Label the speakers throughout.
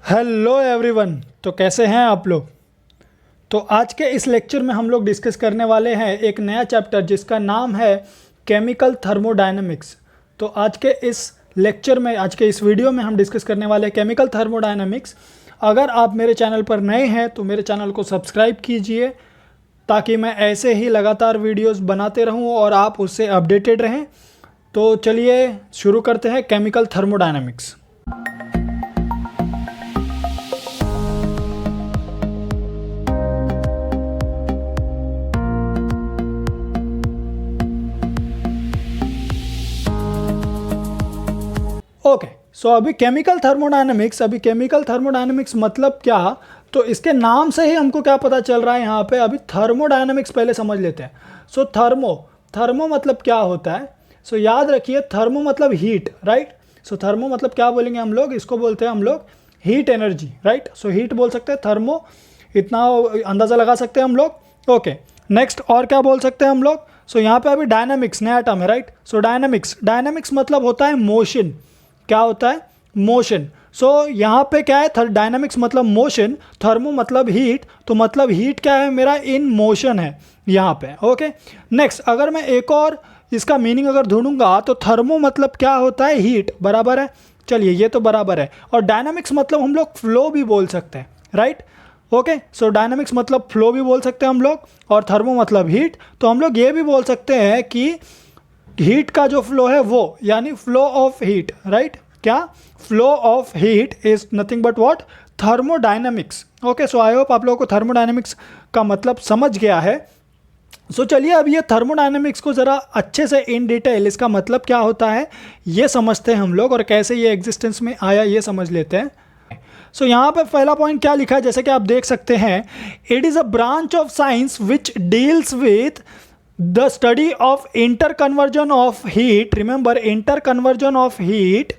Speaker 1: Hello everyone. तो कैसे हैं आप लोग। तो आज के इस लेक्चर में हम लोग डिस्कस करने वाले हैं एक नया चैप्टर जिसका नाम है केमिकल थर्मोडायनेमिक्स। तो आज के इस लेक्चर में, आज के इस वीडियो में हम डिस्कस करने वाले हैं केमिकल थर्मोडायनेमिक्स। अगर आप मेरे चैनल पर नए हैं तो मेरे चैनल को सब्सक्राइब कीजिए ताकि मैं ऐसे ही लगातार वीडियोस बनाते रहूं और आप उससे अपडेटेड रहें। तो चलिए शुरू करते हैं केमिकल थर्मोडायनेमिक्स। ओके, सो अभी केमिकल थर्मोडायनेमिक्स मतलब क्या, तो इसके नाम से ही हमको क्या पता चल रहा है यहाँ पे। अभी थर्मोडायनेमिक्स पहले समझ लेते हैं। सो थर्मो मतलब क्या होता है। सो याद रखिए, थर्मो मतलब हीट, राइट। सो थर्मो मतलब क्या बोलेंगे हम लोग, इसको बोलते हैं हम लोग heat energy, right. So heat बोल सकते हैं, थर्मो इतना अंदाज़ा लगा सकते हैं हम लोग। ओके, नेक्स्ट और क्या बोल सकते हैं हम लोग। सो यहाँ पे अभी डायनामिक्स नया टर्म है, राइट। सो डायनामिक्स मतलब होता है मोशन। क्या होता है, मोशन। सो यहाँ पे क्या है, डायनामिक्स मतलब मोशन, थर्मो मतलब हीट। तो मतलब हीट क्या है मेरा, इन मोशन है यहाँ पे। ओके, नेक्स्ट अगर मैं एक और इसका मीनिंग अगर ढूंढूंगा तो थर्मो मतलब क्या होता है, हीट, बराबर है। चलिए ये तो बराबर है। और डायनामिक्स मतलब हम लोग फ्लो भी बोल सकते हैं, राइट। ओके, सो डायनामिक्स मतलब फ्लो भी बोल सकते हैं हम लोग, और थर्मो मतलब हीट। तो हम लोग ये भी बोल सकते हैं कि हीट का जो फ्लो है वो, यानी फ्लो ऑफ हीट, राइट। क्या, flow of heat is nothing but what, thermodynamics. Okay, so I hope आप लोगों को थर्मोडायनेमिक्स का मतलब समझ गया है। सो चलिए अब ये थर्मोडायनेमिक्स को ज़रा अच्छे से इन डिटेल, इसका मतलब क्या होता है ये समझते हैं हम लोग, और कैसे ये एग्जिस्टेंस में आया ये समझ लेते हैं। सो यहाँ पे पहला पॉइंट क्या लिखा है, जैसे कि आप देख सकते हैं, it is a branch of science which deals with the study of interconversion of heat, remember interconversion of heat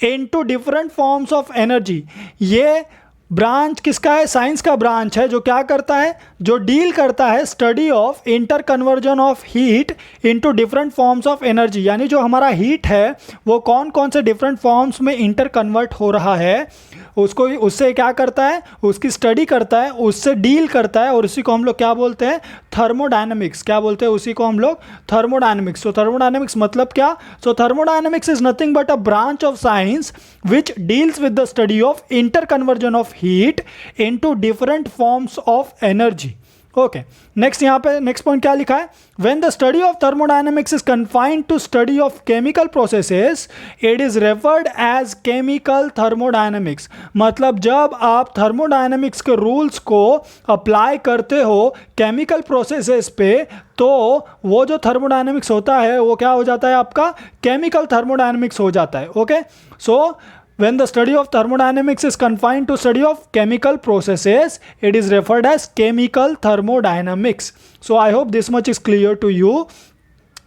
Speaker 1: into different forms of energy। ये ब्रांच किसका है, साइंस का ब्रांच है जो क्या करता है, जो डील करता है study of inter conversion of heat into different forms of energy. यानी जो हमारा हीट है वो कौन कौन से डिफरेंट फॉर्म्स में इंटर कन्वर्ट हो रहा है, उसको उससे क्या करता है, उसकी स्टडी करता है, उससे डील करता है, और उसी को हम लोग क्या बोलते हैं, थर्मोडायनेमिक्स। क्या बोलते हैं, उसी को हम लोग थर्मोडायनेमिक्स। तो थर्मोडायनेमिक्स मतलब क्या, so thermodynamics is nothing but a branch of science which deals with the study of inter conversion of heat into different forms of energy. Okay, next यहाँ पे नेक्स्ट पॉइंट क्या लिखा है, when the study of thermodynamics is confined to study of chemical processes it is referred as chemical thermodynamics. मतलब जब आप thermodynamics के rules को अप्लाई करते हो केमिकल प्रोसेसेस पे, तो वो जो थर्मोडायनेमिक्स होता है वो क्या हो जाता है आपका, केमिकल थर्मोडायनेमिक्स हो जाता है। Okay, so when the study of thermodynamics is confined to study of chemical processes, it is referred as chemical thermodynamics. So I hope this much is clear to you.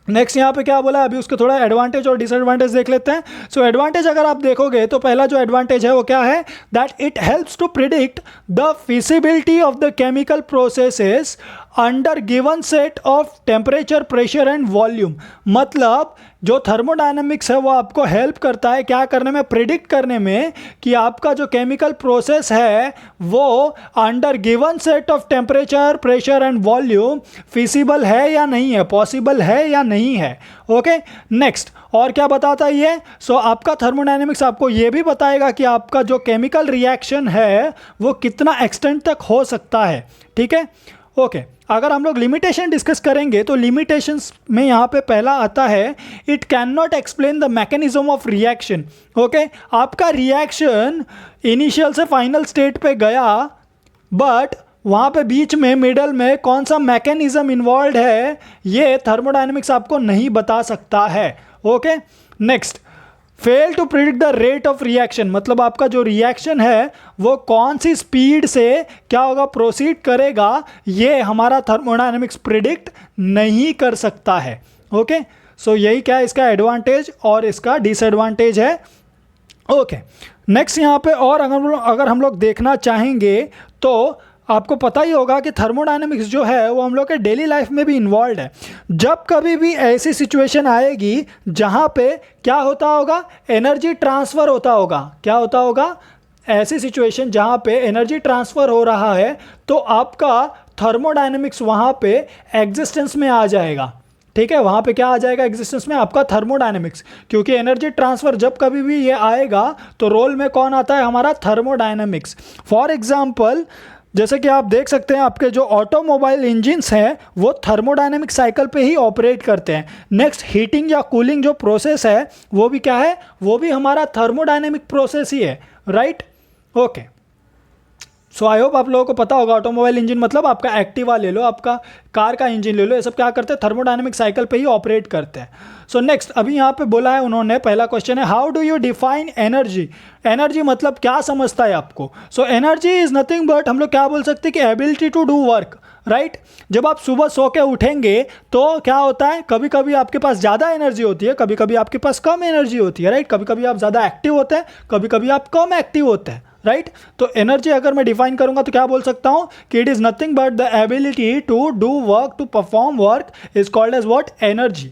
Speaker 1: Next यहाँ पे क्या बोला, अभी उसके थोड़ा एडवांटेज और disadvantage देख लेते हैं। सो एडवांटेज अगर आप देखोगे तो पहला जो एडवांटेज है वो क्या है, that it helps to predict the feasibility of the chemical processes under given set of temperature, pressure and volume. मतलब जो थर्मोडायनेमिक्स है वो आपको हेल्प करता है क्या करने में, प्रिडिक्ट करने में कि आपका जो केमिकल प्रोसेस है वो under given set of temperature, pressure and volume feasible है या नहीं है, पॉसिबल है या नहीं है। ओके, नेक्स्ट और क्या बताता है ये, सो आपका थर्मोडायनेमिक्स आपको ये भी बताएगा कि आपका जो केमिकल रिएक्शन है वो कितना एक्सटेंट तक हो सकता है। ठीक है, ओके। अगर हम लोग लिमिटेशन डिस्कस करेंगे तो लिमिटेशंस में यहाँ पे पहला आता है, it can not explain the mechanism of reaction. Okay, आपका रिएक्शन इनिशियल से फाइनल स्टेट पे गया, बट वहाँ पे बीच में मिडल में कौन सा मैकेनिज्म इन्वॉल्व है ये थर्मोडायनेमिक्स आपको नहीं बता सकता है। Okay, next, fail to predict the rate of reaction. मतलब आपका जो रिएक्शन है वो कौन सी स्पीड से क्या होगा, प्रोसीड करेगा, ये हमारा थर्मोडायनेमिक्स प्रिडिक्ट नहीं कर सकता है। ओके, सो यही क्या है इसका एडवांटेज और इसका डिसएडवांटेज है। ओके, नेक्स्ट यहाँ पे और अगर हम लोग देखना चाहेंगे तो आपको पता ही होगा कि थर्मोडायनेमिक्स जो है वो हम लोग के डेली लाइफ में भी इन्वॉल्व है। जब कभी भी ऐसी सिचुएशन आएगी जहाँ पे क्या होता होगा, एनर्जी ट्रांसफ़र होता होगा। क्या होता होगा, ऐसी सिचुएशन जहाँ पे एनर्जी ट्रांसफ़र हो रहा है तो आपका थर्मोडायनेमिक्स वहाँ पे एग्जिस्टेंस में आ जाएगा। ठीक है, वहाँ पे क्या आ जाएगा एग्जिस्टेंस में? आपका थर्मोडायनेमिक्स। क्योंकि एनर्जी ट्रांसफ़र जब कभी भी ये आएगा तो रोल में कौन आता है? हमारा थर्मोडायनेमिक्स। फॉर एग्जाम्पल जैसे कि आप देख सकते हैं आपके जो ऑटोमोबाइल इंजिन्स हैं वो थर्मोडायनेमिक साइकिल पे ही ऑपरेट करते हैं। नेक्स्ट हीटिंग या कूलिंग जो प्रोसेस है वो भी क्या है? वो भी हमारा थर्मोडायनेमिक प्रोसेस ही है, right? Okay, so I hope आप लोगों को पता होगा ऑटोमोबाइल इंजन मतलब आपका एक्टिवा ले लो, आपका कार का इंजन ले लो, ये सब क्या करते हैं? थर्मोडायनेमिक साइकिल पे ही ऑपरेट करते हैं। सो नेक्स्ट अभी यहाँ पे बोला है उन्होंने, पहला क्वेश्चन है how do you define energy? Energy मतलब क्या समझता है आपको? So energy is nothing but हम लोग क्या बोल सकते हैं कि ability to do work, right? जब आप सुबह सो के उठेंगे तो क्या होता है? कभी कभी आपके पास ज़्यादा एनर्जी होती है, कभी कभी आपके पास कम एनर्जी होती है, राइट? कभी कभी आप ज़्यादा एक्टिव होते हैं, कभी कभी आप कम एक्टिव होते हैं, राइट? तो एनर्जी अगर मैं डिफाइन करूंगा तो क्या बोल सकता हूं कि it is nothing but the ability to do work, to perform work is called as what? Energy.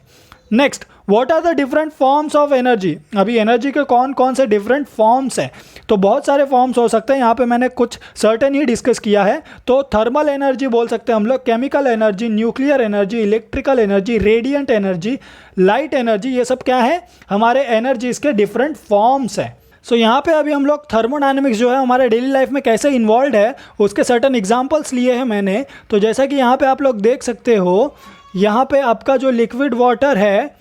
Speaker 1: Next, what are the different forms of energy? अभी एनर्जी के कौन कौन से डिफरेंट फॉर्म्स हैं? तो बहुत सारे फॉर्म्स हो सकते हैं, यहाँ पे मैंने कुछ सर्टेन ही डिस्कस किया है। तो थर्मल एनर्जी बोल सकते हैं हम लोग, chemical energy, nuclear energy, electrical energy, radiant energy, light energy, ये सब क्या है? हमारे एनर्जीज के डिफरेंट फॉर्म्स हैं। सो यहाँ पे अभी हम लोग थर्मोडायनेमिक्स जो है हमारे डेली लाइफ में कैसे इन्वॉल्व है उसके सर्टेन एग्जांपल्स लिए हैं मैंने। तो जैसा कि यहाँ पे आप लोग देख सकते हो, यहाँ पे आपका जो लिक्विड वाटर है,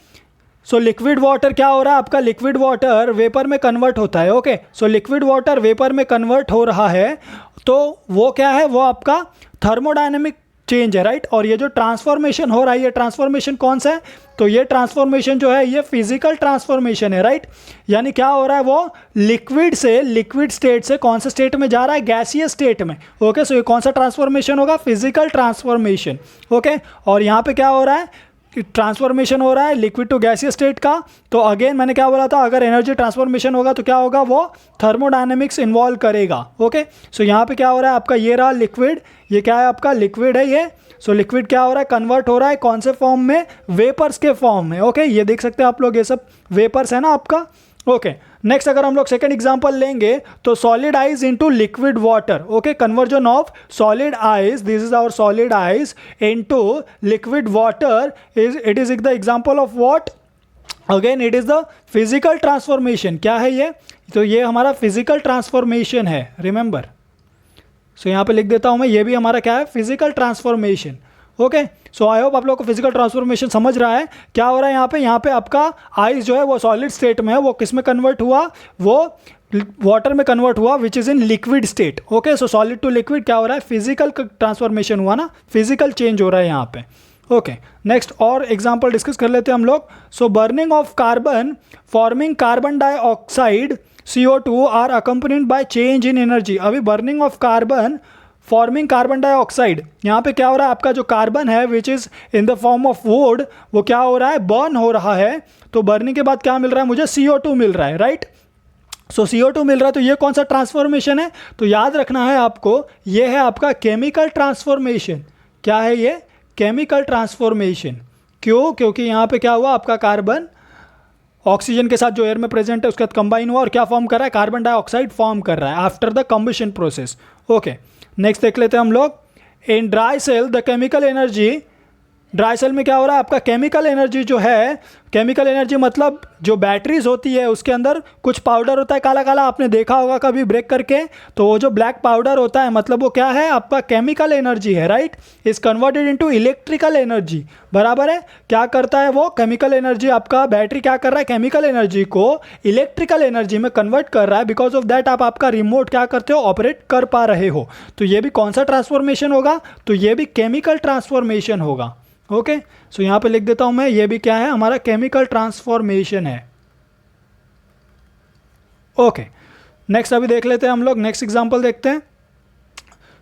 Speaker 1: सो लिक्विड वाटर क्या हो रहा है? आपका लिक्विड वाटर वेपर में कन्वर्ट होता है। Okay, so liquid water vapour में कन्वर्ट हो रहा है तो वो क्या है? वो आपका थर्मोडायनेमिक चेंज है, राइट? और ये जो ट्रांसफॉर्मेशन हो रहा है, ये ट्रांसफॉर्मेशन कौन सा है? तो ये ट्रांसफॉर्मेशन जो है ये फिजिकल ट्रांसफॉर्मेशन है, राइट? यानी क्या हो रहा है? वो लिक्विड से, लिक्विड स्टेट से कौन से स्टेट में जा रहा है? गैसियस स्टेट में। ओके, सो ये कौन सा ट्रांसफॉर्मेशन होगा? Physical transformation. ओके, और यहाँ पे क्या हो रहा है? ट्रांसफॉर्मेशन हो रहा है लिक्विड टू गैसियस स्टेट का। तो अगेन मैंने क्या बोला था? अगर एनर्जी ट्रांसफॉर्मेशन होगा तो क्या होगा? वो थर्मोडायनेमिक्स इन्वॉल्व करेगा। ओके, सो यहाँ पे क्या हो रहा है? आपका ये रहा लिक्विड, ये क्या है? आपका लिक्विड है ये। सो लिक्विड क्या हो रहा है? कन्वर्ट हो रहा है कौन से फॉर्म में? वेपर्स के फॉर्म में। ओके, ये देख सकते हैं आप लोग, ये सब वेपर्स है ना आपका। ओके, नेक्स्ट अगर हम लोग सेकंड एग्जांपल लेंगे तो solid ice into liquid water. Okay, conversion of solid ice, this is our solid ice into liquid water is, it is the example of what? Again it is the physical transformation. क्या है ये? तो ये हमारा physical transformation है, remember. So यहाँ पे लिख देता हूँ मैं, ये भी हमारा क्या है? Physical transformation. Okay, so I hope आप लोग को फिजिकल ट्रांसफॉर्मेशन समझ रहा है क्या हो रहा है यहाँ पे? यहाँ पे आपका आइस जो है वो सॉलिड स्टेट में है, वो किस में कन्वर्ट हुआ? वो वाटर में कन्वर्ट हुआ which is in liquid state. Okay, so solid to liquid क्या हो रहा है? फिजिकल ट्रांसफॉर्मेशन हुआ ना, फिजिकल चेंज हो रहा है यहाँ पे। ओके, नेक्स्ट और एग्जाम्पल डिस्कस कर लेते हैं हम लोग। So burning of carbon forming carbon dioxide CO2 are accompanied by change in energy. अभी burning of carbon forming carbon dioxide, यहाँ पे क्या हो रहा है? आपका जो कार्बन है विच is in the form of would, वो क्या हो रहा है? बर्न हो रहा है। तो बर्निंग के बाद क्या मिल रहा है मुझे? CO2 मिल रहा है, राइट? सो CO2 मिल रहा है, तो ये कौन सा ट्रांसफॉर्मेशन है? तो याद रखना है आपको, ये है आपका केमिकल ट्रांसफॉर्मेशन। क्या है ये? Chemical transformation. क्यों? क्योंकि यहाँ पे क्या हुआ? आपका कार्बन ऑक्सीजन के साथ जो एयर में प्रेजेंट है उसके साथ कंबाइन हुआ और क्या फॉर्म कर रहा है? कार्बन डाइऑक्साइड फॉर्म कर रहा है after the combustion process. Okay, next देख लेते हैं हम लोग। In dry cell the chemical energy, dry cell में क्या हो रहा है? आपका केमिकल एनर्जी जो है, केमिकल एनर्जी मतलब जो बैटरीज होती है उसके अंदर कुछ पाउडर होता है काला काला, आपने देखा होगा कभी ब्रेक करके। तो वो जो ब्लैक पाउडर होता है मतलब वो क्या है? आपका केमिकल एनर्जी है, right? Is converted into electrical energy. बराबर है? क्या करता है वो? केमिकल एनर्जी, आपका बैटरी क्या कर रहा है? केमिकल एनर्जी को इलेक्ट्रिकल एनर्जी में कन्वर्ट कर रहा है। बिकॉज ऑफ दैट आप आपका रिमोट क्या करते हो? ऑपरेट कर पा रहे हो। तो ये भी कौन सा ट्रांसफॉर्मेशन होगा? तो ये भी केमिकल ट्रांसफॉर्मेशन होगा। ओके, सो यहाँ पे लिख देता हूँ मैं, ये भी क्या है? हमारा केमिकल ट्रांसफॉर्मेशन है। ओके, नेक्स्ट अभी देख लेते हैं हम लोग, नेक्स्ट एग्जांपल देखते हैं।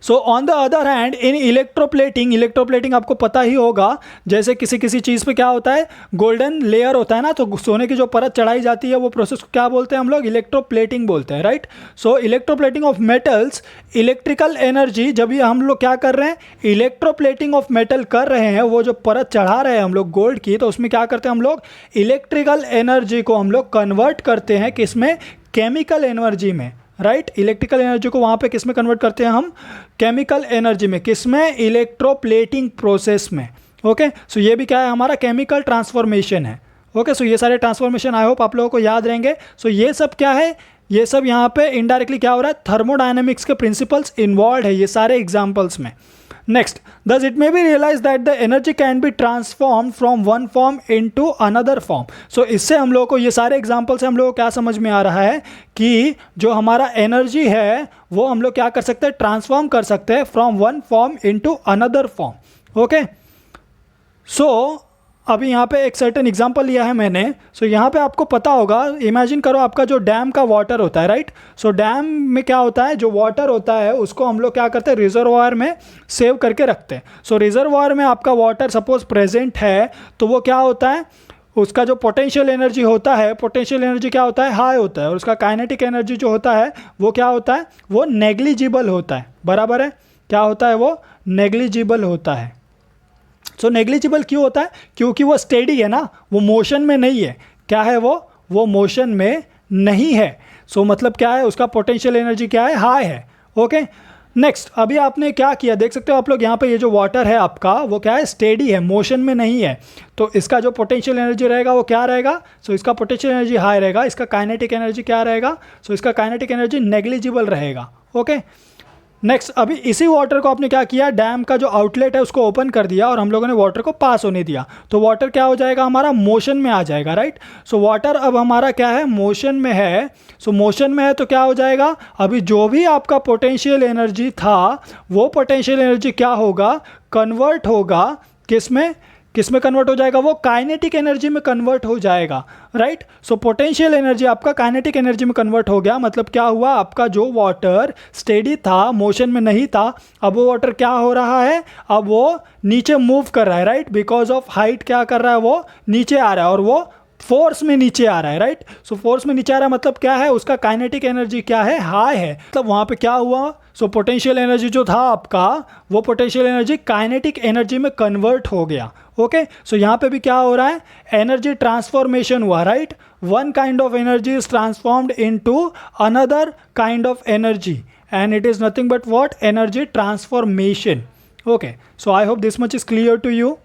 Speaker 1: So on the other hand in electroplating, electroplating आपको पता ही होगा, जैसे किसी किसी चीज़ पे क्या होता है? गोल्डन लेयर होता है ना, तो सोने की जो परत चढ़ाई जाती है वो प्रोसेस को क्या बोलते हैं हम लोग? इलेक्ट्रोप्लेटिंग बोलते हैं, right? So electroplating of metals, electrical energy, जब ये हम लोग क्या कर रहे हैं? इलेक्ट्रोप्लेटिंग ऑफ मेटल कर रहे हैं, वो जो परत चढ़ा रहे हैं हम लोग गोल्ड की, तो उसमें क्या करते हैं हम लोग? इलेक्ट्रिकल एनर्जी को हम लोग कन्वर्ट करते हैं किस में? केमिकल एनर्जी में, राइट। इलेक्ट्रिकल एनर्जी को वहाँ पे किस में कन्वर्ट करते हैं हम, केमिकल एनर्जी में, किस में, इलेक्ट्रोप्लेटिंग प्रोसेस में। ओके, सो ये भी क्या है, हमारा केमिकल ट्रांसफॉर्मेशन है। ओके, सो ये सारे ट्रांसफॉर्मेशन आई होप आप लोगों को याद रहेंगे। सो ये सब क्या है, ये सब यहाँ पे इनडायरेक्टली क्या हो रहा है, थर्मोडायनेमिक्स के प्रिंसिपल्स इन्वॉल्व है ये सारे एग्जाम्पल्स में। Next, thus it may be realized that the energy can be transformed from one form into another form. So इससे हम लोगों को ये सारे एग्जाम्पल से हम लोगों को क्या समझ में आ रहा है कि जो हमारा एनर्जी है वो हम लोग क्या कर सकते हैं, ट्रांसफॉर्म कर सकते हैं from one form into another form. Okay, so अभी यहाँ पे एक सर्टेन एग्जांपल लिया है मैंने। सो यहाँ पे आपको पता होगा, इमेजिन करो आपका जो डैम का वाटर होता है, राइट। सो डैम में क्या होता है, जो वाटर होता है उसको हम लोग क्या करते हैं, रिजर्वायर में सेव करके रखते हैं। सो रिजर्वायर में आपका वाटर सपोज प्रेजेंट है तो वो क्या होता है, उसका जो पोटेंशियल एनर्जी होता है, पोटेंशियल एनर्जी क्या होता है, हाई होता है, और उसका काइनेटिक एनर्जी जो होता है वो क्या होता है, वो नेग्लिजिबल होता है। बराबर है, क्या होता है वो, नेग्लिजिबल होता है। सो नेग्लिजिबल क्यों होता है, क्योंकि वो स्टेडी है ना, वो मोशन में नहीं है। क्या है वो मोशन में नहीं है। सो मतलब क्या है, उसका पोटेंशियल एनर्जी क्या है, हाई है। ओके, नेक्स्ट, अभी आपने क्या किया, देख सकते हो आप लोग यहाँ पे, ये जो वाटर है आपका वो क्या है, स्टेडी है, मोशन में नहीं है। तो इसका जो पोटेंशियल एनर्जी रहेगा वो क्या रहेगा, सो इसका पोटेंशियल एनर्जी हाई रहेगा, इसका काइनेटिक एनर्जी क्या रहेगा, सो इसका काइनेटिक एनर्जी नेग्लिजिबल रहेगा। ओके, नेक्स्ट, अभी इसी वाटर को आपने क्या किया, डैम का जो आउटलेट है उसको ओपन कर दिया और हम लोगों ने वाटर को पास होने दिया, तो वाटर क्या हो जाएगा, हमारा मोशन में आ जाएगा, राइट। सो वाटर अब हमारा क्या है, मोशन में है। सो मोशन में है तो क्या हो जाएगा, अभी जो भी आपका पोटेंशियल एनर्जी था वो पोटेंशियल एनर्जी क्या होगा, कन्वर्ट होगा किस में कन्वर्ट हो जाएगा, वो काइनेटिक एनर्जी में कन्वर्ट हो जाएगा, राइट। सो पोटेंशियल एनर्जी आपका काइनेटिक एनर्जी में कन्वर्ट हो गया। मतलब क्या हुआ, आपका जो वाटर स्टेडी था, मोशन में नहीं था, अब वो वाटर क्या हो रहा है, अब वो नीचे मूव कर रहा है, राइट। बिकॉज ऑफ हाइट क्या कर रहा है, वो नीचे आ रहा है और वो फोर्स में नीचे आ रहा है, राइट। सो फोर्स में नीचे आ रहा है मतलब क्या है, उसका काइनेटिक एनर्जी क्या है, हाई है। मतलब वहाँ पे क्या हुआ, सो पोटेंशियल एनर्जी जो था आपका, वो पोटेंशियल एनर्जी काइनेटिक एनर्जी में कन्वर्ट हो गया। ओके, सो यहाँ पे भी क्या हो रहा है, एनर्जी ट्रांसफॉर्मेशन हुआ, right. One kind of energy is transformed into another kind of energy and it is nothing but what, energy transformation. Okay, so I hope this much is clear to you.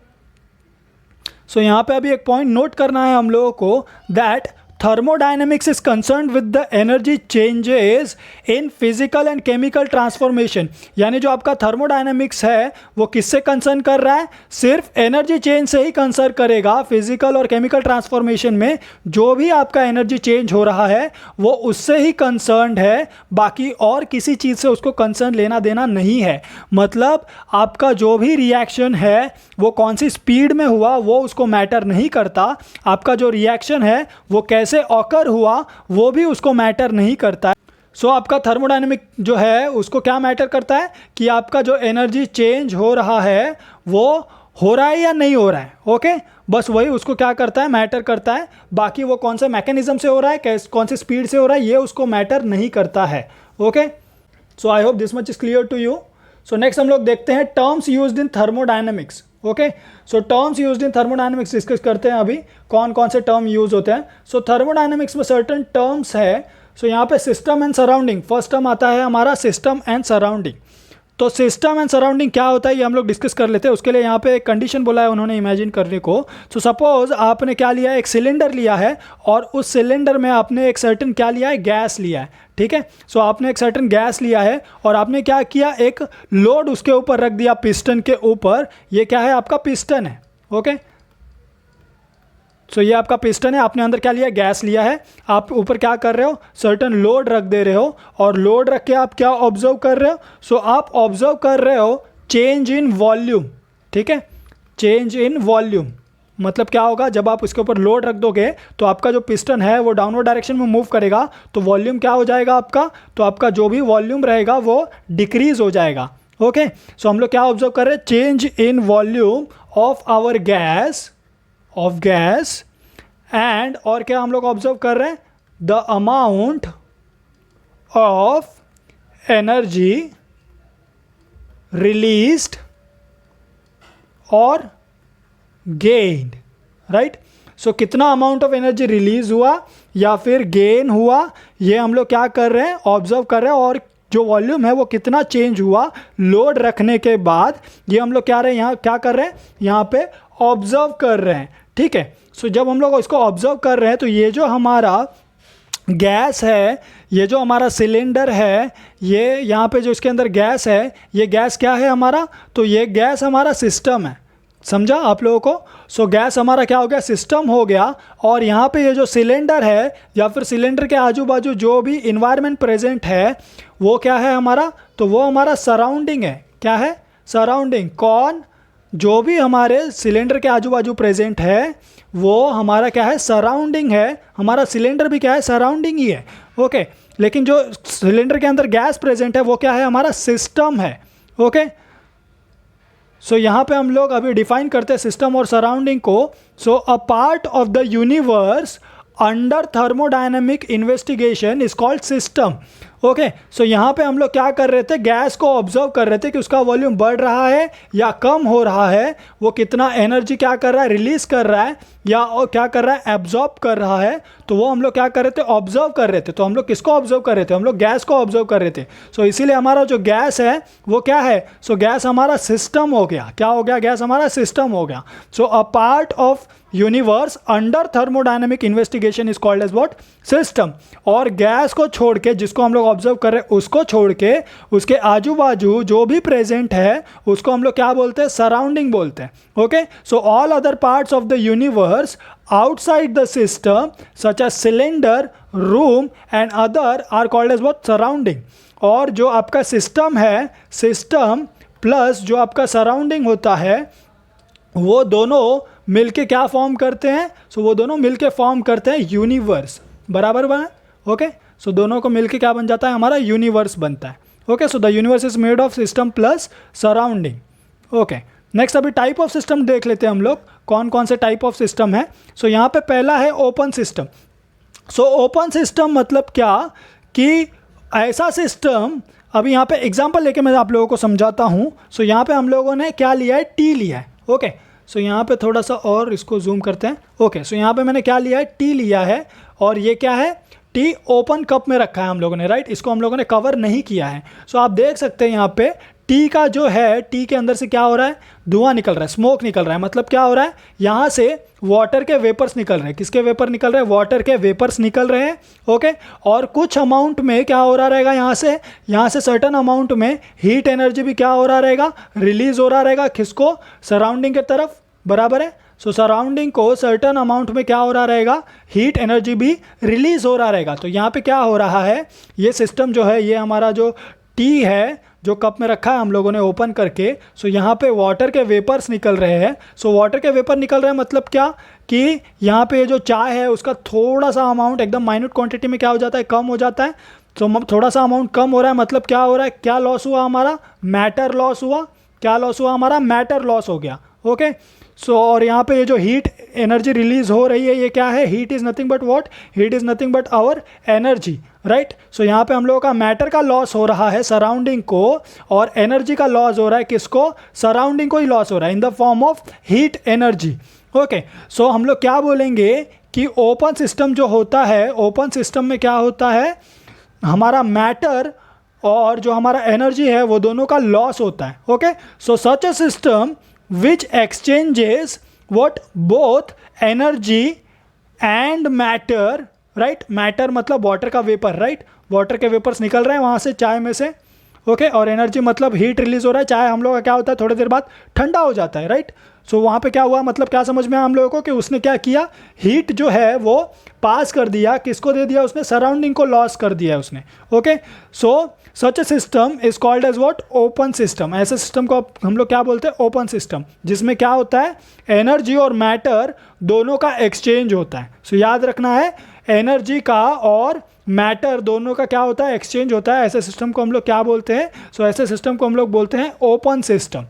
Speaker 1: So यहाँ पे अभी एक point note करना है हम लोगों को, that thermodynamics is concerned with the energy changes in physical and chemical transformation। यानी जो आपका थर्मोडायनेमिक्स है वो किससे कंसर्न कर रहा है, सिर्फ एनर्जी चेंज से ही कंसर्न करेगा। फिजिकल और केमिकल ट्रांसफॉर्मेशन में जो भी आपका एनर्जी चेंज हो रहा है वो उससे ही कंसर्न है, बाकी और किसी चीज़ से उसको कंसर्न लेना देना नहीं है। मतलब आपका जो भी रिएक्शन है वो कौन सी स्पीड में हुआ वो उसको मैटर नहीं करता, आपका जो रिएक्शन है वो कैसे ऑकर हुआ वो भी उसको मैटर नहीं करता है। सो आपका थर्मोडायनेमिक जो है उसको क्या मैटर करता है कि आपका जो एनर्जी चेंज हो रहा है वो हो रहा है या नहीं हो रहा है। ओके, बस वही उसको क्या करता है, मैटर करता है। बाकी वो कौन से मैकेनिज्म से हो रहा है, कौन सी स्पीड से हो रहा है, ये उसको मैटर नहीं करता है। Okay, so I hope this much is clear to you. So next हम लोग देखते हैं terms used in thermodynamics. Okay, so terms used in thermodynamics discuss करते हैं अभी, कौन कौन से टर्म यूज होते हैं। सो थर्मोडायनेमिक्स में सर्टेन टर्म्स है। सो यहाँ पे system and surrounding, first term आता है हमारा सिस्टम एंड सराउंडिंग। तो सिस्टम एंड सराउंडिंग क्या होता है ये हम लोग डिस्कस कर लेते हैं। उसके लिए यहाँ पे एक कंडीशन बोला है उन्होंने इमेजिन करने को। सो सपोज आपने क्या लिया है, एक सिलेंडर लिया है और उस सिलेंडर में आपने एक सर्टेन क्या लिया है, गैस लिया है। ठीक है, सो आपने एक सर्टेन गैस लिया है और आपने क्या किया, एक लोड उसके ऊपर रख दिया, पिस्टन के ऊपर। ये क्या है, आपका पिस्टन है। ओके, सो ये आपका पिस्टन है, आपने अंदर क्या लिया, गैस लिया है, आप ऊपर क्या कर रहे हो, सर्टेन लोड रख दे रहे हो और लोड रख के आप क्या ऑब्जर्व कर रहे हो, सो आप ऑब्जर्व कर रहे हो चेंज इन वॉल्यूम। ठीक है, चेंज इन वॉल्यूम मतलब क्या होगा, जब आप इसके ऊपर लोड रख दोगे तो आपका जो पिस्टन है वो डाउनवर्ड डायरेक्शन में मूव करेगा, तो वॉल्यूम क्या हो जाएगा आपका, तो आपका जो भी वॉल्यूम रहेगा वो डिक्रीज हो जाएगा। ओके, सो हम लोग क्या ऑब्जर्व कर रहे हैं, change in volume of our gas and, और क्या हम लोग ऑब्जर्व कर रहे हैं, the amount of energy released और गेन्ड। राइट, सो कितना अमाउंट ऑफ एनर्जी रिलीज हुआ या फिर गेन हुआ ये हम लोग क्या कर रहे हैं, ऑब्जर्व कर रहे हैं, और जो वॉल्यूम है वो कितना चेंज हुआ लोड रखने के बाद, ये हम लोग क्या रहे हैं, यहाँ क्या कर रहे हैं, यहाँ पे ऑब्जर्व कर रहे हैं, ठीक है। सो जब हम लोग इसको ऑब्जर्व कर रहे हैं तो ये जो हमारा गैस है, ये जो हमारा सिलेंडर है, ये यहाँ पे जो इसके अंदर गैस है, ये गैस क्या है हमारा, तो ये गैस हमारा सिस्टम है, समझा आप लोगों को। सो गैस हमारा क्या हो गया, सिस्टम हो गया। और यहाँ पे ये जो सिलेंडर है या फिर सिलेंडर के आजू बाजू जो भी इन्वायरमेंट प्रेजेंट है वो क्या है हमारा, तो वो हमारा सराउंडिंग है। क्या है, सराउंडिंग। कौन, जो भी हमारे सिलेंडर के आजू बाजू प्रेजेंट है वो हमारा क्या है, सराउंडिंग है। हमारा सिलेंडर भी क्या है, सराउंडिंग ही है, ओके। लेकिन जो सिलेंडर के अंदर गैस प्रेजेंट है वो क्या है, हमारा सिस्टम है, ओके। सो यहाँ पे हम लोग अभी डिफाइन करते हैं सिस्टम और सराउंडिंग को। So a part of the universe under thermodynamic investigation is called system, okay. So यहाँ पे हम लोग क्या कर रहे थे, गैस को ऑब्जर्व कर रहे थे कि उसका वॉल्यूम बढ़ रहा है या कम हो रहा है, वो कितना एनर्जी क्या कर रहा है, रिलीज कर रहा है, या क्या कर रहा है, एब्जॉर्ब कर रहा है। तो वो हम लोग क्या कर रहे थे, ऑब्जर्व कर रहे थे। तो हम लोग किसको ऑब्जर्व कर रहे थे, हम लोग गैस को ऑब्जर्व कर रहे थे। सो इसीलिए हमारा जो गैस है वो क्या है, सो गैस हमारा सिस्टम हो गया। क्या हो गया, गैस हमारा सिस्टम हो गया। So a part of universe under thermodynamic investigation is called as what, system. और गैस को छोड़ के, जिसको हम लोग ऑब्जर्व कर रहे हैं उसको छोड़ के, उसके आजू बाजू जो भी प्रेजेंट है उसको हम लोग क्या बोलते हैं, सराउंडिंग बोलते हैं, okay. So all other parts of the universe outside the system such as cylinder, room and other are called as what, surrounding। और जो आपका सिस्टम है, सिस्टम प्लस जो आपका सराउंडिंग होता है वो दोनों मिलके क्या फॉर्म करते हैं, सो वो दोनों मिलके फॉर्म करते हैं यूनिवर्स, बराबर बना, ओके। सो दोनों को मिलके क्या बन जाता है, हमारा यूनिवर्स बनता है, okay. So the universe is made of system plus surrounding, okay. Next अभी टाइप ऑफ सिस्टम देख लेते हैं हम लोग, कौन कौन से टाइप ऑफ सिस्टम है। सो यहाँ पे पहला है open system. So open system मतलब क्या, कि ऐसा सिस्टम, अभी यहाँ पे एग्जांपल लेके मैं आप लोगों को समझाता हूँ। सो यहाँ पे हम लोगों ने क्या लिया है, टी लिया है, ओके। सो यहाँ पे थोड़ा सा और इसको जूम करते हैं, ओके। सो यहाँ पे मैंने क्या लिया है, टी लिया है, और ये क्या है, टी ओपन कप में रखा है हम लोगों ने, राइट। इसको हम लोगों ने कवर नहीं किया है। सो आप देख सकते हैं यहाँ पे टी का जो है, टी के अंदर से क्या हो रहा है, धुआं निकल रहा है, स्मोक निकल रहा है। मतलब क्या हो रहा है, यहाँ से वाटर के वेपर्स निकल रहे हैं। किसके वेपर निकल रहे हैं, वाटर के वेपर्स निकल रहे हैं, ओके। और कुछ अमाउंट में क्या हो रहा रहेगा, यहाँ से सर्टन अमाउंट में हीट एनर्जी भी क्या हो रहा रहेगा, रिलीज हो रहा रहेगा, किसको, सराउंडिंग के तरफ, बराबर है। सो सराउंडिंग को सर्टन अमाउंट में क्या हो रहा रहेगा, हीट एनर्जी भी रिलीज हो रहा रहेगा। तो यहाँ पे क्या हो रहा है, ये सिस्टम जो है, ये हमारा जो टी है जो कप में रखा है हम लोगों ने ओपन करके, सो यहाँ पे वाटर के वेपर्स निकल रहे हैं। सो वाटर के वेपर निकल रहे हैं मतलब क्या, कि यहाँ पे जो चाय है उसका थोड़ा सा अमाउंट एकदम माइन्यूट क्वांटिटी में क्या हो जाता है, कम हो जाता है। तो थोड़ा सा अमाउंट कम हो रहा है, मतलब क्या हो रहा है, क्या लॉस हुआ हमारा, मैटर लॉस हुआ। क्या लॉस हुआ हमारा, मैटर लॉस हो गया, ओके। सो और यहाँ पे ये जो हीट एनर्जी रिलीज हो रही है, ये क्या है, heat is nothing but what, heat is nothing but our energy, right. So यहाँ पे हम लोगों का मैटर का लॉस हो रहा है सराउंडिंग को, और एनर्जी का लॉस हो रहा है किसको, सराउंडिंग को ही लॉस हो रहा है in the form of heat energy, okay. So हम लोग क्या बोलेंगे कि ओपन सिस्टम जो होता है, ओपन सिस्टम में क्या होता है, हमारा मैटर और जो हमारा एनर्जी है वो दोनों का लॉस होता है, okay. So such a system which exchanges what, both energy and matter, right। matter मतलब वाटर का वेपर, राइट। वाटर के वेपर्स निकल रहे हैं वहाँ से चाय में से, ओके। और एनर्जी मतलब हीट रिलीज हो रहा है। चाय हम लोग का क्या होता है, थोड़ी देर बाद ठंडा हो जाता है, राइट। सो वहाँ पे क्या हुआ, मतलब क्या समझ में आया हम लोगों को, कि उसने क्या किया, हीट जो है वो पास कर दिया, किसको दे दिया उसने, सराउंडिंग को लॉस कर दिया है उसने, okay. So such a system is called as what, open system. ऐसे सिस्टम को हम लोग क्या बोलते हैं, ओपन सिस्टम, जिसमें क्या होता है, एनर्जी और मैटर दोनों का एक्सचेंज होता है। सो याद रखना है, एनर्जी का और मैटर दोनों का क्या होता है, एक्सचेंज होता है। ऐसे सिस्टम को हम लोग क्या बोलते हैं, सो ऐसे सिस्टम को हम लोग बोलते हैं ओपन सिस्टम,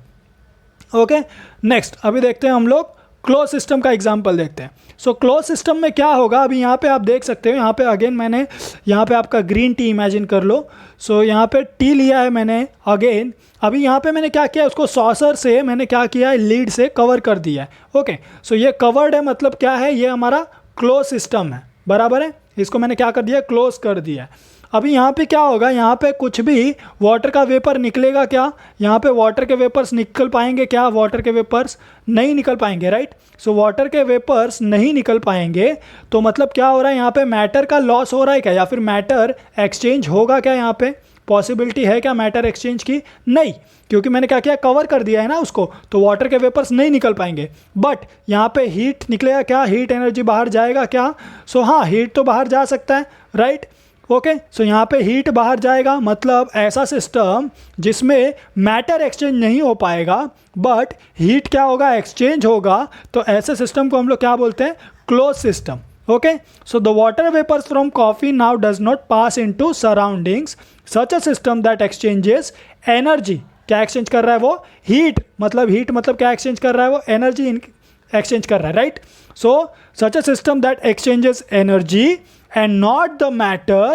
Speaker 1: ओके। नेक्स्ट अभी देखते हैं हम लोग क्लोज सिस्टम का एग्जांपल देखते हैं। सो क्लोज सिस्टम में क्या होगा, अभी यहाँ पे आप देख सकते हो, यहाँ पे अगेन मैंने यहाँ पे आपका ग्रीन टी इमेजिन कर लो। सो यहाँ पे टी लिया है मैंने अगेन, अभी यहाँ पे मैंने क्या किया, उसको सॉसर से मैंने क्या किया है, लीड से कवर कर दिया है, ओके। सो ये कवर्ड है, मतलब क्या है, ये हमारा क्लोज सिस्टम है, बराबर है। इसको मैंने क्या कर दिया, क्लोज कर दिया है। अभी यहाँ पे क्या होगा, यहाँ पे कुछ भी वाटर का वेपर निकलेगा क्या, यहाँ पे वाटर के वेपर्स निकल पाएंगे क्या, वाटर के वेपर्स नहीं निकल पाएंगे, राइट। सो वाटर के वेपर्स नहीं निकल पाएंगे तो मतलब क्या हो रहा है, यहाँ पे मैटर का लॉस हो रहा है क्या, या फिर मैटर एक्सचेंज होगा क्या, यहाँ पे पॉसिबिलिटी है क्या मैटर एक्सचेंज की, नहीं, क्योंकि मैंने क्या किया, कवर कर दिया है ना उसको, तो वाटर के वेपर्स नहीं निकल पाएंगे। बट यहाँ पे हीट निकलेगा क्या, हीट एनर्जी बाहर जाएगा क्या, सो हाँ हीट तो बाहर जा सकता है, राइट। ओके, सो यहाँ पे हीट बाहर जाएगा, मतलब ऐसा सिस्टम जिसमें मैटर एक्सचेंज नहीं हो पाएगा बट हीट क्या होगा, एक्सचेंज होगा, तो ऐसे सिस्टम को हम लोग क्या बोलते हैं, close system. Okay, so the water vapours from coffee now does not pass into surroundings, such a system that exchanges energy, क्या एक्सचेंज कर रहा है वो, हीट मतलब क्या एक्सचेंज कर रहा है वो, एनर्जी एक्सचेंज कर रहा है, right. So such a system that exchanges energy and not the matter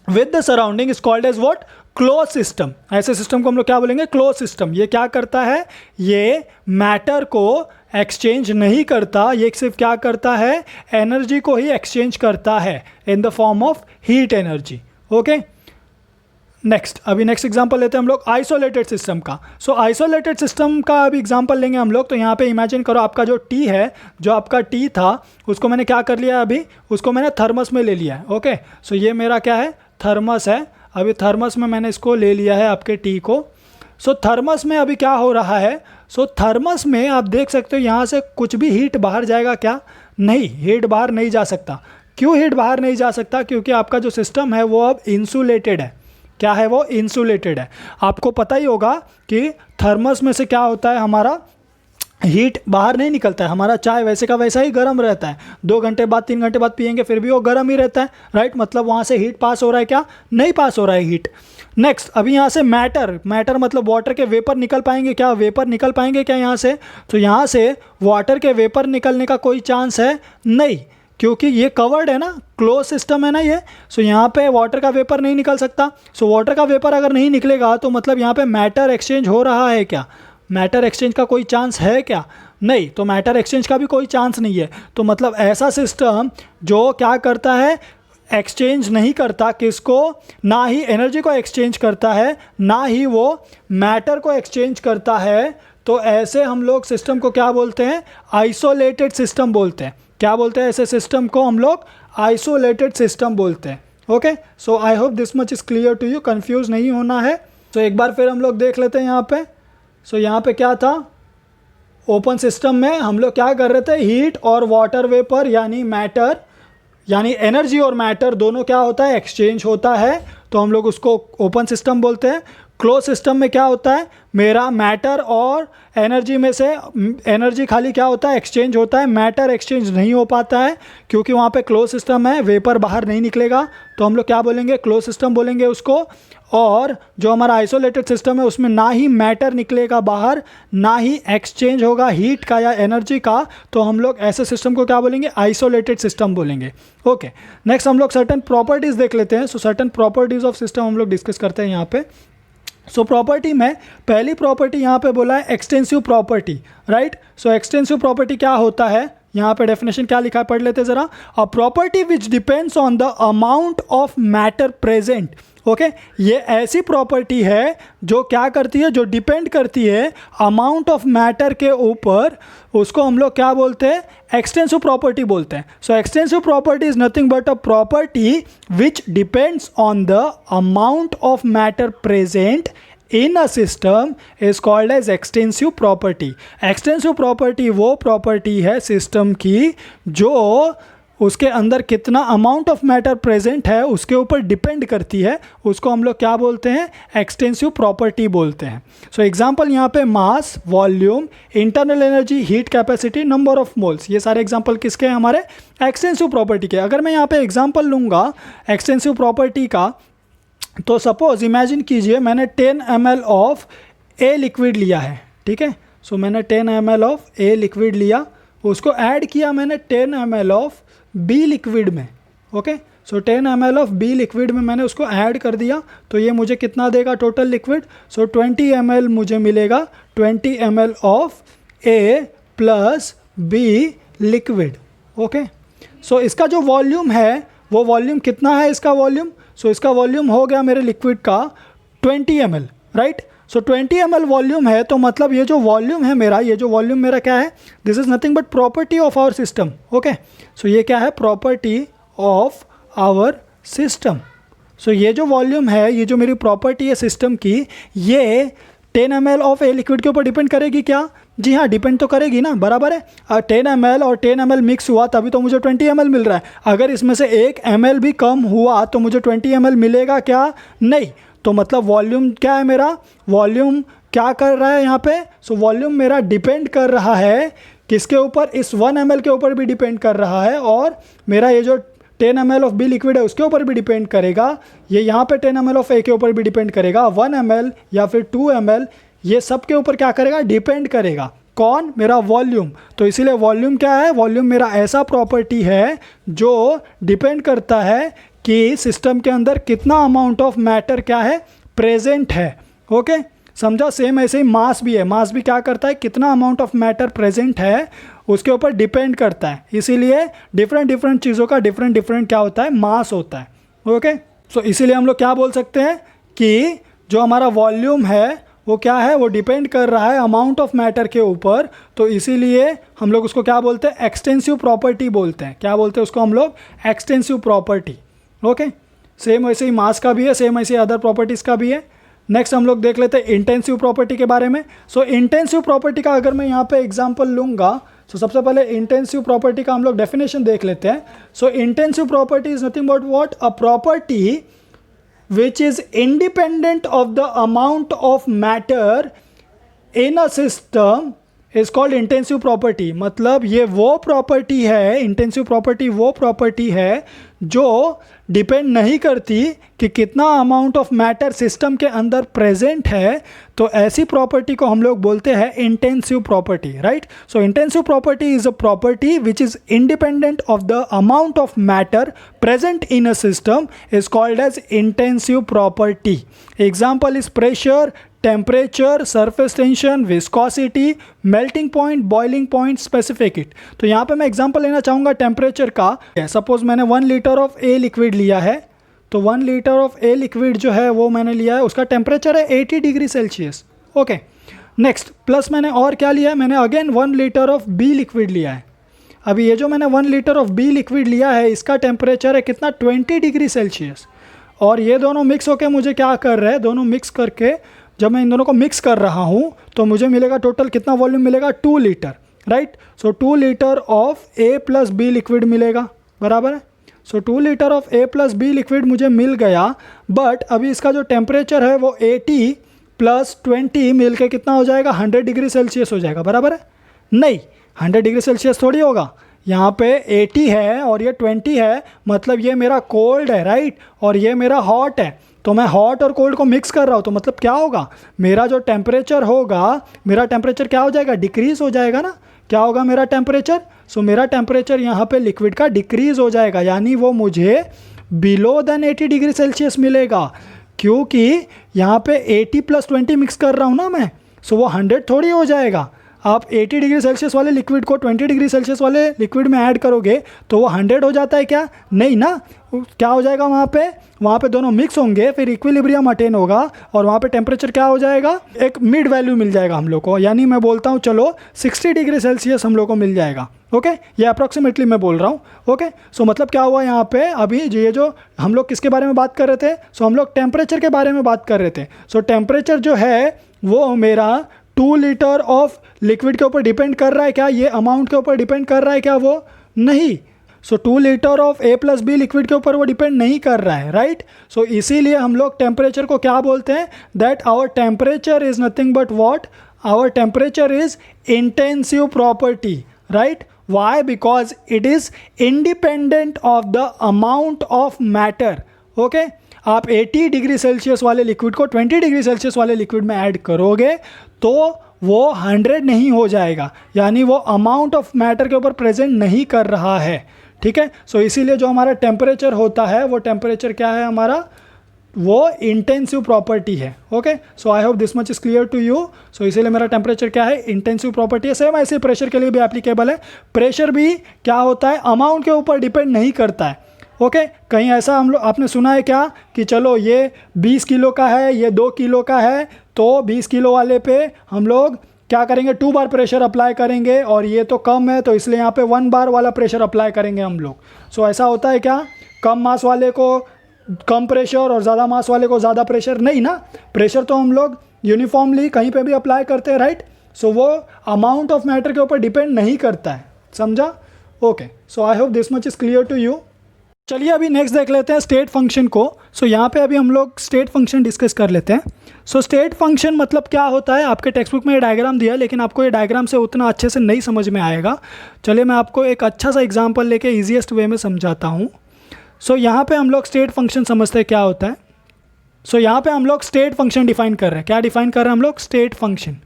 Speaker 1: with the surrounding is called as what, close system. ऐसे सिस्टम को हम लोग क्या बोलेंगे, क्लोज सिस्टम। ये क्या करता है, ये मैटर को एक्सचेंज नहीं करता, ये सिर्फ क्या करता है, एनर्जी को ही एक्सचेंज करता है in the form of heat energy. Okay, next, अभी नेक्स्ट एग्जांपल लेते हैं हम लोग आइसोलेटेड सिस्टम का। सो आइसोलेटेड सिस्टम का अभी एग्जांपल लेंगे हम लोग। तो यहाँ पे इमेजिन करो आपका जो टी है, जो आपका टी था उसको मैंने क्या कर लिया है, अभी उसको मैंने थर्मस में ले लिया है। ओके, सो ये मेरा क्या है, थर्मस है। अभी थर्मस में मैंने इसको ले लिया है आपके टी को। सो थर्मस में अभी क्या हो रहा है, सो थर्मस में आप देख सकते हो यहाँ से कुछ भी हीट बाहर जाएगा क्या, नहीं, हीट बाहर नहीं जा सकता। क्यों हीट बाहर नहीं जा सकता, क्योंकि आपका जो सिस्टम है वो अब इंसुलेटेड है। क्या है वो, इंसुलेटेड है। आपको पता ही होगा कि थर्मस में से क्या होता है, हमारा हीट बाहर नहीं निकलता है, हमारा चाय वैसे का वैसा ही गर्म रहता है, 2 घंटे बाद 3 घंटे बाद पियेंगे फिर भी वो गर्म ही रहता है, राइट। मतलब वहाँ से हीट पास हो रहा है क्या, नहीं पास हो रहा है हीट। नेक्स्ट, अभी यहाँ से मैटर मतलब वाटर के वेपर निकल पाएंगे क्या, वेपर निकल पाएंगे क्या यहाँ से, तो यहाँ से वाटर के वेपर निकलने का कोई चांस है नहीं, क्योंकि ये कवर्ड है ना, क्लोज सिस्टम है ना ये। सो यहाँ पे वाटर का वेपर नहीं निकल सकता। सो वाटर का वेपर अगर नहीं निकलेगा तो मतलब यहाँ पे मैटर एक्सचेंज हो रहा है क्या, मैटर एक्सचेंज का कोई चांस है क्या, नहीं, तो मैटर एक्सचेंज का भी कोई चांस नहीं है। तो मतलब ऐसा सिस्टम जो क्या करता है, एक्सचेंज नहीं करता, किसको, ना ही एनर्जी को एक्सचेंज करता है, ना ही वो मैटर को एक्सचेंज करता है, तो ऐसे हम लोग सिस्टम को क्या बोलते हैं, आइसोलेटेड सिस्टम बोलते हैं। क्या बोलते हैं, ऐसे सिस्टम को हम लोग आइसोलेटेड सिस्टम बोलते हैं। Okay, so I hope this much is clear to you, confuse नहीं होना है। तो एक बार फिर हम लोग देख लेते हैं यहाँ पे। सो यहाँ पे क्या था, ओपन सिस्टम में हम लोग क्या कर रहे थे, हीट और वाटर वेपर यानी मैटर, यानी एनर्जी और मैटर दोनों क्या होता है, एक्सचेंज होता है, तो हम लोग उसको ओपन सिस्टम बोलते हैं। क्लोज सिस्टम में क्या होता है, मेरा मैटर और एनर्जी में से एनर्जी खाली क्या होता है, एक्सचेंज होता है, मैटर एक्सचेंज नहीं हो पाता है, क्योंकि वहाँ पे क्लोज सिस्टम है, वेपर बाहर नहीं निकलेगा, तो हम लोग क्या बोलेंगे, क्लोज सिस्टम बोलेंगे उसको। और जो हमारा आइसोलेटेड सिस्टम है उसमें ना ही मैटर निकलेगा बाहर, ना ही एक्सचेंज होगा हीट का या एनर्जी का, तो हम लोग ऐसे सिस्टम को क्या बोलेंगे, आइसोलेटेड सिस्टम बोलेंगे। ओके, नेक्स्ट हम लोग सर्टेन प्रॉपर्टीज़ देख लेते हैं। सो सर्टेन प्रॉपर्टीज़ ऑफ सिस्टम हम लोग डिस्कस करते हैं यहाँ पे। सो प्रॉपर्टी में पहली प्रॉपर्टी यहाँ पे बोला है एक्सटेंसिव प्रॉपर्टी, राइट। सो एक्सटेंसिव प्रॉपर्टी क्या होता है, यहाँ पे डेफिनेशन क्या लिखा है, पढ़ लेते हैं ज़रा। अ property which depends on the amount of matter present. Okay, ये ऐसी प्रॉपर्टी है जो क्या करती है, जो डिपेंड करती है अमाउंट ऑफ मैटर के ऊपर, उसको हम लोग क्या बोलते हैं, एक्सटेंसिव प्रॉपर्टी बोलते हैं। So extensive property is nothing but a property which depends on the amount of matter present in a system is called as extensive property. Extensive property वो प्रॉपर्टी है सिस्टम की जो उसके अंदर कितना अमाउंट ऑफ मैटर प्रेजेंट है उसके ऊपर डिपेंड करती है, उसको हम लोग क्या बोलते हैं, एक्सटेंसिव प्रॉपर्टी बोलते हैं। सो एग्जांपल यहाँ पे mass, volume, internal energy, heat capacity, number of moles, ये सारे एग्जांपल किसके हैं, हमारे एक्सटेंसिव प्रॉपर्टी के। अगर मैं यहाँ पे एग्जांपल लूँगा एक्सटेंसिव प्रॉपर्टी का, तो सपोज इमेजिन कीजिए मैंने 10 ml ऑफ ए लिक्विड लिया है, ठीक है। सो मैंने 10 ml ऑफ ए लिक्विड लिया, उसको ऐड किया मैंने 10 ml ऑफ बी लिक्विड में। Okay, so 10 ml of B liquid में मैंने उसको ऐड कर दिया, तो ये मुझे कितना देगा टोटल लिक्विड, सो 20 ml मुझे मिलेगा, 20 ml of A plus B liquid. Okay, so इसका जो वॉल्यूम है वो वॉल्यूम कितना है इसका वॉल्यूम? सो इसका वॉल्यूम हो गया मेरे लिक्विड का 20 ml, राइट। सो 20 ml वॉल्यूम है, तो मतलब ये जो वॉल्यूम है मेरा, ये जो वॉल्यूम मेरा क्या है, this is nothing but property of our system. Okay, so ये क्या है, property of our system. So ये जो वॉल्यूम है, ये जो मेरी प्रॉपर्टी है सिस्टम की, ये 10 ml ऑफ ए लिक्विड के ऊपर डिपेंड करेगी क्या? जी हाँ, डिपेंड तो करेगी ना, बराबर है। 10 ml और 10 ml मिक्स हुआ तभी तो मुझे 20 ml मिल रहा है। अगर इसमें से 1 ml भी कम हुआ तो मुझे 20 ml मिलेगा क्या? नहीं। तो मतलब वॉल्यूम क्या है मेरा, वॉल्यूम क्या कर रहा है यहाँ पे? सो वॉल्यूम मेरा डिपेंड कर रहा है किसके ऊपर? इस 1 ml के ऊपर भी डिपेंड कर रहा है, और मेरा ये जो 10 ml ऑफ बी लिक्विड है उसके ऊपर भी डिपेंड करेगा, ये यहाँ पे 10 ml ऑफ ए के ऊपर भी डिपेंड करेगा, 1 ml या फिर 2 ml, ये सब के ऊपर क्या करेगा? डिपेंड करेगा। कौन? मेरा वॉल्यूम। तो इसीलिए वॉल्यूम क्या है? वॉल्यूम मेरा ऐसा प्रॉपर्टी है जो डिपेंड करता है कि सिस्टम के अंदर कितना अमाउंट ऑफ मैटर क्या है? प्रेजेंट है। ओके, समझा? सेम ऐसे ही मास भी है। मास भी क्या करता है? कितना अमाउंट ऑफ मैटर प्रेजेंट है उसके ऊपर डिपेंड करता है। इसीलिए डिफरेंट चीज़ों का डिफरेंट क्या होता है? मास होता है। ओके, सो इसीलिए हम लोग क्या बोल सकते हैं कि जो हमारा वॉल्यूम है वो क्या है? वो डिपेंड कर रहा है अमाउंट ऑफ मैटर के ऊपर। तो इसीलिए हम लोग उसको क्या बोलते हैं? एक्सटेंसिव प्रॉपर्टी बोलते हैं। क्या बोलते हैं उसको हम लोग? Extensive property. ओके, सेम वैसे ही मास का भी है, सेम ऐसे ही अदर प्रॉपर्टीज़ का भी है। नेक्स्ट हम लोग देख लेते हैं इंटेंसिव प्रॉपर्टी के बारे में। सो इंटेंसिव प्रॉपर्टी का अगर मैं यहाँ पे एग्जांपल लूँगा, सो सबसे पहले इंटेंसिव प्रॉपर्टी का हम लोग डेफिनेशन देख लेते हैं। So intensive property is nothing but what? A property which is independent of the amount of matter in a system is called intensive property। मतलब ये वो प्रॉपर्टी है, इंटेंसिव प्रॉपर्टी वो प्रॉपर्टी है जो डिपेंड नहीं करती कि कितना अमाउंट ऑफ मैटर सिस्टम के अंदर प्रेजेंट है। तो ऐसी प्रॉपर्टी को हम लोग बोलते हैं intensive property, right. So intensive property is a property which is independent of the amount of matter present in a system is called as intensive property. Example is pressure, temperature, surface tension, viscosity, melting point, boiling point, specific heat. तो यहाँ पे मैं example लेना चाहूँगा temperature का। Suppose मैंने 1 litre of a liquid लिया है, तो 1 लीटर ऑफ ए लिक्विड जो है वो मैंने लिया है, उसका टेम्परेचर है 80 degree Celsius. Okay, next plus मैंने और क्या लिया है? मैंने again 1 litre of B liquid लिया है। अभी ये जो मैंने 1 लीटर ऑफ बी लिक्विड लिया है इसका टेम्परेचर है कितना? 20 डिग्री सेल्सियस। और ये दोनों मिक्स होकर मुझे क्या कर रहे हैं? दोनों मिक्स करके जब मैं इन दोनों को मिक्स कर रहा हूँ तो मुझे मिलेगा टोटल कितना वॉल्यूम मिलेगा? 2 litre, right. So 2 litre of A plus B liquid मिलेगा, बराबर है। So 2 litre of A plus B liquid मुझे मिल गया, बट अभी इसका जो टेम्परेचर है वो 80 प्लस 20 मिल के कितना हो जाएगा? 100 डिग्री सेल्सियस हो जाएगा, बराबर है। नहीं, 100 डिग्री सेल्सियस थोड़ी होगा। यहाँ पे 80 है और ये 20 है, मतलब ये मेरा कोल्ड है, राइट, और ये मेरा हॉट है। तो मैं हॉट और कोल्ड को मिक्स कर रहा हूँ, तो मतलब क्या होगा? मेरा जो टेम्परेचर होगा, मेरा टेम्परेचर क्या हो जाएगा? डिक्रीज़ हो जाएगा ना। क्या होगा मेरा टेम्परेचर? सो मेरा टेम्परेचर यहाँ पे लिक्विड का डिक्रीज़ हो जाएगा, यानी वो मुझे बिलो देन 80 डिग्री सेल्सियस मिलेगा, क्योंकि यहाँ पे 80 प्लस 20 मिक्स कर रहा हूँ ना मैं। सो वो 100 थोड़ी हो जाएगा। आप 80 डिग्री सेल्सियस वाले लिक्विड को 20 डिग्री सेल्सियस वाले लिक्विड में ऐड करोगे तो वो 100 हो जाता है क्या? नहीं ना। क्या हो जाएगा वहाँ पे दोनों मिक्स होंगे, फिर इक्विलिब्रियम अटेन होगा और वहाँ पे टेम्परेचर क्या हो जाएगा? एक मिड वैल्यू मिल जाएगा हम लोग को, यानी मैं बोलता हूँ चलो 60 डिग्री सेल्सियस हम लोग को मिल जाएगा। ओके, ये अप्रॉक्सीमेटली मैं बोल रहा हूँ। ओके, सो मतलब क्या हुआ यहाँ पे? अभी ये जो हम लोग किसके बारे में बात कर रहे थे? सो हम लोग टेम्परेचर के बारे में बात कर रहे थे। सो टेम्परेचर जो है वो मेरा 2 लीटर ऑफ लिक्विड के ऊपर डिपेंड कर रहा है क्या? ये अमाउंट के ऊपर डिपेंड कर रहा है क्या? वो नहीं। So 2 litre of A plus B liquid के ऊपर वो डिपेंड नहीं कर रहा है, राइट। सो इसीलिए हम लोग टेम्परेचर को क्या बोलते हैं? That our temperature is nothing but what? Our temperature is intensive property, right. Why? Because it is independent of the amount of matter. Okay, आप 80 डिग्री सेल्सियस वाले लिक्विड को 20 डिग्री सेल्सियस वाले लिक्विड में add करोगे तो वो 100 नहीं हो जाएगा, यानी वो अमाउंट ऑफ मैटर के ऊपर प्रेजेंट नहीं कर रहा है, ठीक है। सो इसीलिए जो हमारा टेम्परेचर होता है वो टेम्परेचर क्या है हमारा? वो इंटेंसिव प्रॉपर्टी है। Okay, so I hope this much is clear to you. So इसीलिए मेरा टेम्परेचर क्या है? इंटेंसिव प्रॉपर्टी है। सेम ऐसे प्रेशर के लिए भी एप्लीकेबल है। प्रेशर भी क्या होता है? अमाउंट के ऊपर डिपेंड नहीं करता है। ओके कहीं ऐसा हम लोग आपने सुना है क्या कि चलो ये 20 किलो का है, ये 2 किलो का है, तो 20 किलो वाले पे हम लोग क्या करेंगे 2 बार प्रेशर अप्लाई करेंगे, और ये तो कम है तो इसलिए यहाँ पे 1 बार वाला प्रेशर अप्लाई करेंगे हम लोग। सो ऐसा होता है क्या, कम मास वाले को कम प्रेशर और ज़्यादा मास वाले को ज़्यादा प्रेशर नहीं ना, प्रेशर तो हम लोग यूनिफॉर्मली कहीं पे भी अप्लाई करते हैं, राइट। सो वो अमाउंट ऑफ मैटर के ऊपर डिपेंड नहीं करता है, समझा। Okay so I hope this much is clear to you. चलिए अभी नेक्स्ट देख लेते हैं स्टेट फंक्शन को। सो यहाँ पे अभी हम लोग स्टेट फंक्शन डिस्कस कर लेते हैं। सो स्टेट फंक्शन मतलब क्या होता है, आपके टेक्स्ट बुक में ये डायग्राम दिया है, लेकिन आपको ये डायग्राम से उतना अच्छे से नहीं समझ में आएगा। चलिए मैं आपको एक अच्छा सा एग्जांपल लेके ईजीएस्ट वे में समझाता हूँ। सो यहाँ पे हम लोग स्टेट फंक्शन समझते हैं क्या होता है। सो यहाँ पे हम लोग स्टेट फंक्शन डिफाइन कर रहे हैं। क्या डिफाइन कर रहे हैं हम लोग, स्टेट फंक्शन।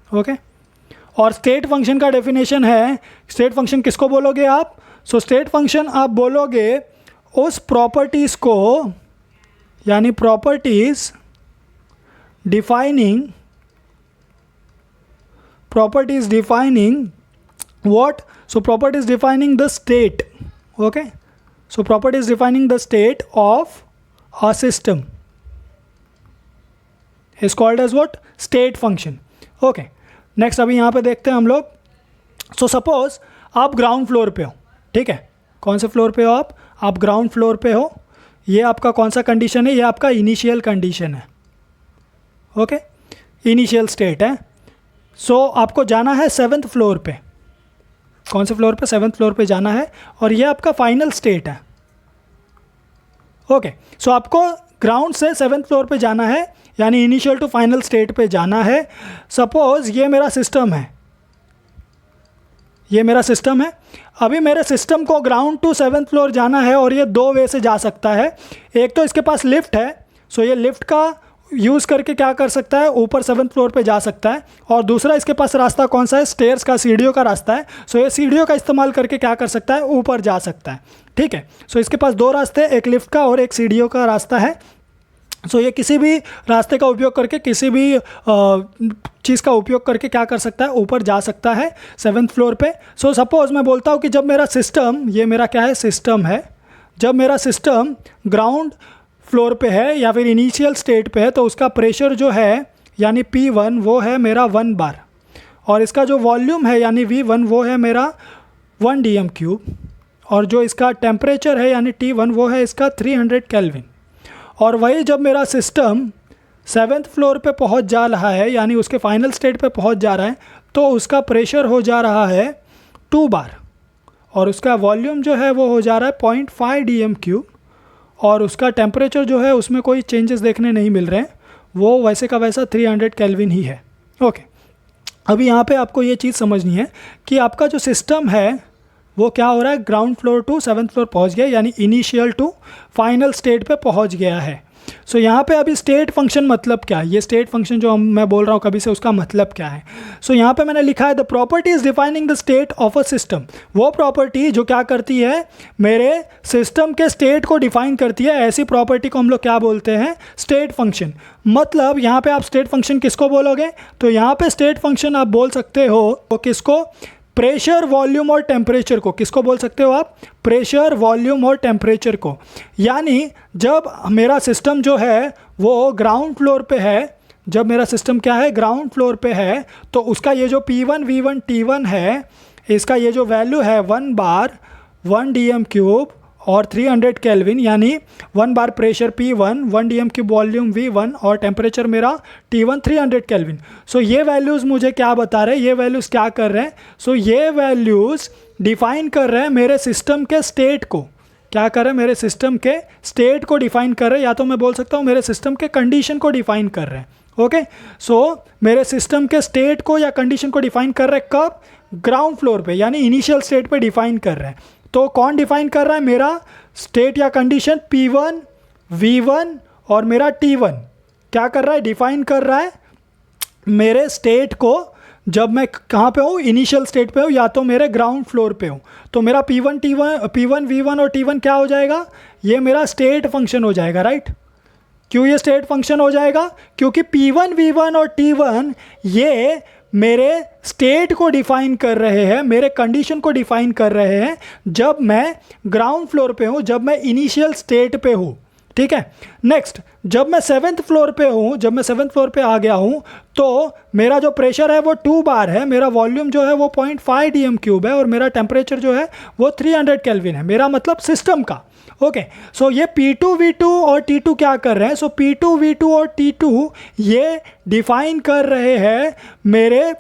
Speaker 1: ओके और स्टेट फंक्शन का डेफिनेशन है, स्टेट फंक्शन किसको बोलोगे आप, सो स्टेट फंक्शन आप बोलोगे उस प्रॉपर्टीज़ को, यानी properties defining what, so properties defining the state. Okay so properties defining the state of a system is called as what, state function. Okay next अभी यहाँ पे देखते हैं हम लोग। सो सपोज आप ग्राउंड फ्लोर पे हो, ठीक है, कौन से फ्लोर पे हो आप ग्राउंड फ्लोर पे हो। ये आपका कौन सा कंडीशन है, ये आपका इनिशियल कंडीशन है। ओके इनिशियल स्टेट है। सो आपको जाना है 7th फ्लोर पे, कौन से फ्लोर पे, 7th फ्लोर पे जाना है, और ये आपका फाइनल स्टेट है। ओके सो आपको ग्राउंड से 7th फ्लोर पे जाना है, यानी इनिशियल टू फाइनल स्टेट पे जाना है। सपोज ये मेरा सिस्टम है, ये मेरा सिस्टम है। अभी मेरे सिस्टम को ग्राउंड टू 7th फ्लोर जाना है, और ये 2 वे से जा सकता है। एक तो इसके पास लिफ्ट है, सो ये लिफ्ट का यूज़ करके क्या कर सकता है, ऊपर 7th फ्लोर पे जा सकता है। और दूसरा इसके पास रास्ता कौन सा है, स्टेयर्स का, सीढ़ियों का रास्ता है। सो ये सीढ़ियों का इस्तेमाल करके क्या कर सकता है, ऊपर जा सकता है, ठीक है। सो इसके पास 2 रास्ते, एक लिफ्ट का और एक सीढ़ियों का रास्ता है। सो ये किसी भी रास्ते का उपयोग करके, किसी भी चीज़ का उपयोग करके क्या कर सकता है, ऊपर जा सकता है 7th फ्लोर पे। सो सपोज़ मैं बोलता हूँ कि जब मेरा सिस्टम, ये मेरा क्या है, सिस्टम है, जब मेरा सिस्टम ग्राउंड फ्लोर पे है या फिर इनिशियल स्टेट पे है, तो उसका प्रेशर जो है यानी P1 वो है मेरा 1 बार, और इसका जो वॉल्यूम है यानी V1 वो है मेरा 1 dm³, और जो इसका टेम्परेचर है यानी T1 वो है इसका 300 केल्विन। और वही जब मेरा सिस्टम 7th फ्लोर पे पहुंच जा रहा है, यानी उसके फाइनल स्टेट पे पहुंच जा रहा है, तो उसका प्रेशर हो जा रहा है 2 बार, और उसका वॉल्यूम जो है वो हो जा रहा है 0.5 dm³, और उसका टेम्परेचर जो है उसमें कोई चेंजेस देखने नहीं मिल रहे हैं, वो वैसे का वैसा 300 केल्विन ही है। ओके अभी यहाँ पे आपको ये चीज़ समझनी है कि आपका जो सिस्टम है वो क्या हो रहा है, ground floor to 7th floor पहुँच गया, यानी इनिशियल टू फाइनल स्टेट पे पहुँच गया है। सो यहाँ पे अभी स्टेट फंक्शन मतलब क्या है, ये स्टेट फंक्शन जो मैं बोल रहा हूँ कभी से, उसका मतलब क्या है। सो यहाँ पे मैंने लिखा है the property is defining the state of a system, वो प्रॉपर्टी जो क्या करती है, मेरे सिस्टम के स्टेट को डिफाइन करती है, ऐसी प्रॉपर्टी को हम लोग क्या बोलते हैं, स्टेट फंक्शन। मतलब यहाँ पे आप स्टेट फंक्शन किसको बोलोगे, तो यहाँ पे स्टेट फंक्शन आप बोल सकते हो तो किसको, प्रेशर, वॉल्यूम और टेम्परेचर को। किसको बोल सकते हो आप, प्रेशर, वॉल्यूम और टेम्परेचर को। यानी जब मेरा सिस्टम जो है वो ग्राउंड फ्लोर पे है, जब मेरा सिस्टम क्या है, ग्राउंड फ्लोर पे है, तो उसका ये जो P1 V1 T1 है, इसका ये जो वैल्यू है 1 बार 1 dm³ और 300 केल्विन, यानी 1 बार pressure P1, 1 dm³ volume V1 और टेम्परेचर मेरा T1 300 केल्विन। सो ये वैल्यूज़ मुझे क्या बता रहे हैं, ये वैल्यूज़ क्या कर रहे हैं, सो ये वैल्यूज़ डिफ़ाइन कर रहे हैं मेरे सिस्टम के स्टेट को। क्या कर रहे हैं, मेरे सिस्टम के स्टेट को डिफ़ाइन कर रहे हैं, या तो मैं बोल सकता हूँ मेरे सिस्टम के कंडीशन को डिफ़ाइन कर रहे हैं। ओके सो मेरे सिस्टम के स्टेट को या कंडीशन को डिफ़ाइन कर रहे हैं कब, ग्राउंड फ्लोर पे, यानी इनिशियल स्टेट पे डिफ़ाइन कर रहे हैं। तो कौन डिफाइन कर रहा है, मेरा स्टेट या कंडीशन P1 V1 और मेरा T1 क्या कर रहा है, डिफाइन कर रहा है मेरे स्टेट को। जब मैं कहाँ पे हूँ, इनिशियल स्टेट पे हूँ या तो मेरे ग्राउंड फ्लोर पे हूँ, तो मेरा P1 V1 और T1 क्या हो जाएगा, ये मेरा स्टेट फंक्शन हो जाएगा, राइट। क्यों ये स्टेट फंक्शन हो जाएगा, क्योंकि P1 V1 और T1 ये मेरे स्टेट को डिफाइन कर रहे हैं, मेरे कंडीशन को डिफाइन कर रहे हैं जब मैं ग्राउंड फ्लोर पे हूँ, जब मैं इनिशियल स्टेट पे हूँ, ठीक है। नेक्स्ट, जब मैं 7th फ्लोर पे हूँ, जब मैं 7th फ्लोर पे आ गया हूँ, तो मेरा जो प्रेशर है वो 2 बार है, मेरा वॉल्यूम जो है वो 0.5 dm³ है और मेरा टेम्परेचर जो है वो 300 केल्विन है, मेरा मतलब सिस्टम का। ओके, सो ये P2 V2 और T2 क्या कर रहे हैं? सो P2 V2 और T2 ये डिफाइन कर रहे हैं मेरे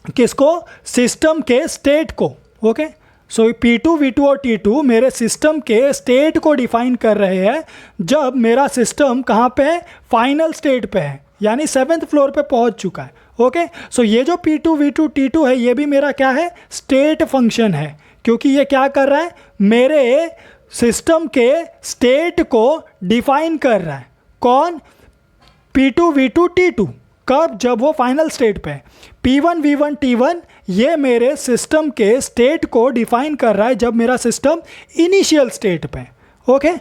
Speaker 1: किसको? सिस्टम के स्टेट को। ओके, सो P2 V2 और T2 मेरे सिस्टम के स्टेट को डिफाइन कर रहे हैं जब मेरा सिस्टम कहाँ पे है? फाइनल स्टेट पे है, यानी 7th फ्लोर पे पहुँच चुका है। ओके, सो ये जो P2 V2 T2 है ये भी मेरा क्या है? स्टेट फंक्शन है, क्योंकि ये क्या कर रहा है? मेरे सिस्टम के स्टेट को डिफाइन कर रहा है। कौन? P2 V2 T2। कब? जब वो फाइनल स्टेट पे है। P1 V1 T1 ये मेरे सिस्टम के स्टेट को डिफाइन कर रहा है जब मेरा सिस्टम इनिशियल स्टेट पे है। ओके,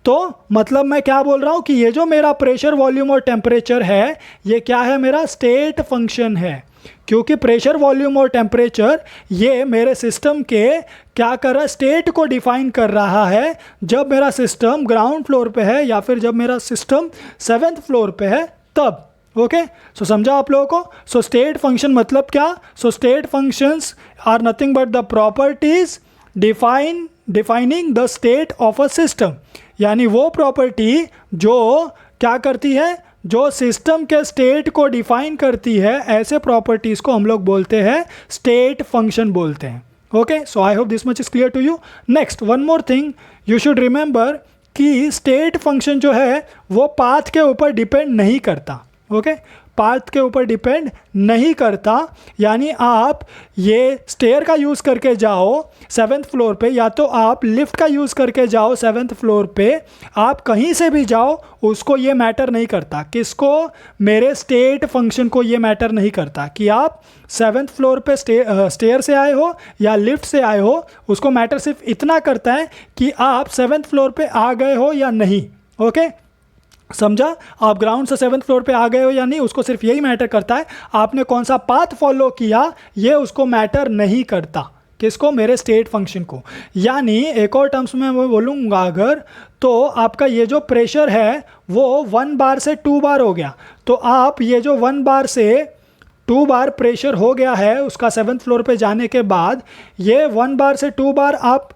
Speaker 1: तो मतलब मैं क्या बोल रहा हूँ कि ये जो मेरा प्रेशर, वॉल्यूम और टेम्परेचर है ये क्या है? मेरा स्टेट फंक्शन है, क्योंकि प्रेशर, वॉल्यूम और टेम्परेचर ये मेरे सिस्टम के क्या कर रहा है? स्टेट को डिफाइन कर रहा है जब मेरा सिस्टम ग्राउंड फ्लोर पे है या फिर जब मेरा सिस्टम 7th फ्लोर पे है तब। ओके, सो समझा आप लोगों को? सो स्टेट फंक्शन मतलब क्या? So state functions are nothing but the properties defining the state of a system, यानी वो प्रॉपर्टी जो क्या करती है? जो सिस्टम के स्टेट को डिफाइन करती है, ऐसे प्रॉपर्टीज को हम लोग बोलते हैं स्टेट फंक्शन बोलते हैं। Okay, so I hope this much is clear to you. Next, one more thing you should remember कि स्टेट फंक्शन जो है वो पाथ के ऊपर डिपेंड नहीं करता। ओके, पाथ के ऊपर डिपेंड नहीं करता, यानी आप ये स्टेयर का यूज़ करके जाओ 7th फ्लोर पे या तो आप लिफ्ट का यूज़ करके जाओ 7th फ्लोर पे, आप कहीं से भी जाओ उसको ये मैटर नहीं करता। किसको? मेरे स्टेट फंक्शन को ये मैटर नहीं करता कि आप 7th फ्लोर पे स्टेयर से आए हो या लिफ्ट से आए हो। उसको मैटर सिर्फ इतना करता है कि आप 7th फ्लोर पे आ गए हो या नहीं। ओके, समझा? आप ग्राउंड से 7th फ्लोर पे आ गए हो या नहीं, उसको सिर्फ यही मैटर करता है। आपने कौन सा पाथ फॉलो किया ये उसको मैटर नहीं करता। किसको? मेरे स्टेट फंक्शन को। यानी एक और टर्म्स में मैं बोलूँगा अगर, तो आपका ये जो प्रेशर है वो 1 बार से 2 बार हो गया, तो आप ये जो 1 बार से 2 बार प्रेशर हो गया है उसका 7th फ्लोर पे जाने के बाद, ये 1 बार से 2 बार आप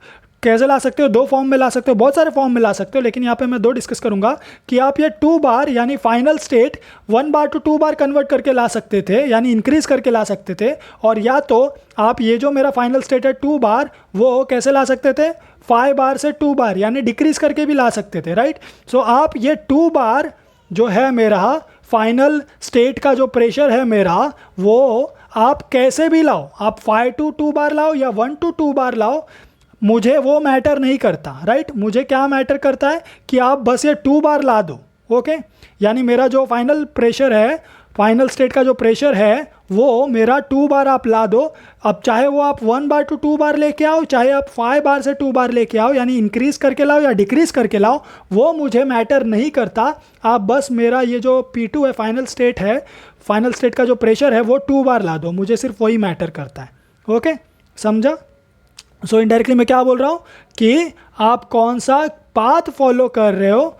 Speaker 1: कैसे ला सकते हो? 2 फॉर्म में ला सकते हो, बहुत सारे फॉर्म में ला सकते हो, लेकिन यहाँ पे मैं 2 डिस्कस करूँगा कि आप ये 2 बार यानी final state 1 bar to 2 bar convert करके ला सकते थे, यानी इंक्रीज़ करके ला सकते थे। और या तो आप ये जो मेरा फाइनल स्टेट है 2 बार, वो कैसे ला सकते थे? 5 बार से 2 बार यानी डिक्रीज़ करके भी ला सकते थे, राइट। सो आप ये 2 बार जो है मेरा फाइनल स्टेट का जो प्रेशर है मेरा, वो आप कैसे भी लाओ, आप 5 to 2 बार लाओ या 1 to 2 बार लाओ, मुझे वो मैटर नहीं करता, राइट। मुझे क्या मैटर करता है कि आप बस ये 2 बार ला दो। ओके, यानी मेरा जो फाइनल प्रेशर है, फाइनल स्टेट का जो प्रेशर है वो मेरा 2 बार आप ला दो। अब चाहे वो आप 1 बार टू 2 बार लेके आओ, चाहे आप 5 बार से 2 बार लेके आओ, यानी इंक्रीज़ करके लाओ या डिक्रीज़ करके लाओ, वो मुझे मैटर नहीं करता। आप बस मेरा ये जो P2 है, फाइनल स्टेट है, फाइनल स्टेट का जो प्रेशर है वो 2 बार ला दो, मुझे सिर्फ वही मैटर करता है। ओके, समझा? सो इनडायरेक्टली मैं क्या बोल रहा हूँ कि आप कौन सा पाथ फॉलो कर रहे हो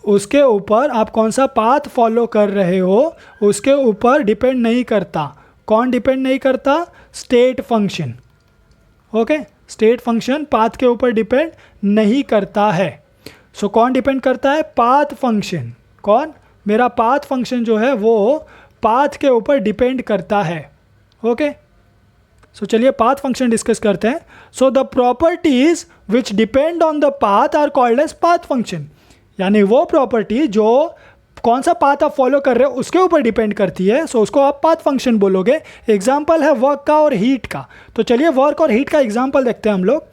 Speaker 1: उसके ऊपर, आप कौन सा पाथ फॉलो कर रहे हो उसके ऊपर डिपेंड नहीं करता। कौन डिपेंड नहीं करता? State function. Okay, state function path के ऊपर डिपेंड नहीं करता है। सो कौन डिपेंड करता है? Path function. कौन? मेरा पाथ फंक्शन जो है वो पाथ के ऊपर डिपेंड करता है। ओके, सो चलिए पाथ फंक्शन डिस्कस करते हैं। So the properties which depend on the path are called as path function, यानी वो प्रॉपर्टी जो कौन सा पाथ आप फॉलो कर रहे हो उसके ऊपर डिपेंड करती है, सो उसको आप पाथ फंक्शन बोलोगे। एग्जाम्पल है वर्क का और हीट का, तो चलिए वर्क और हीट का एग्जाम्पल देखते हैं हम लोग।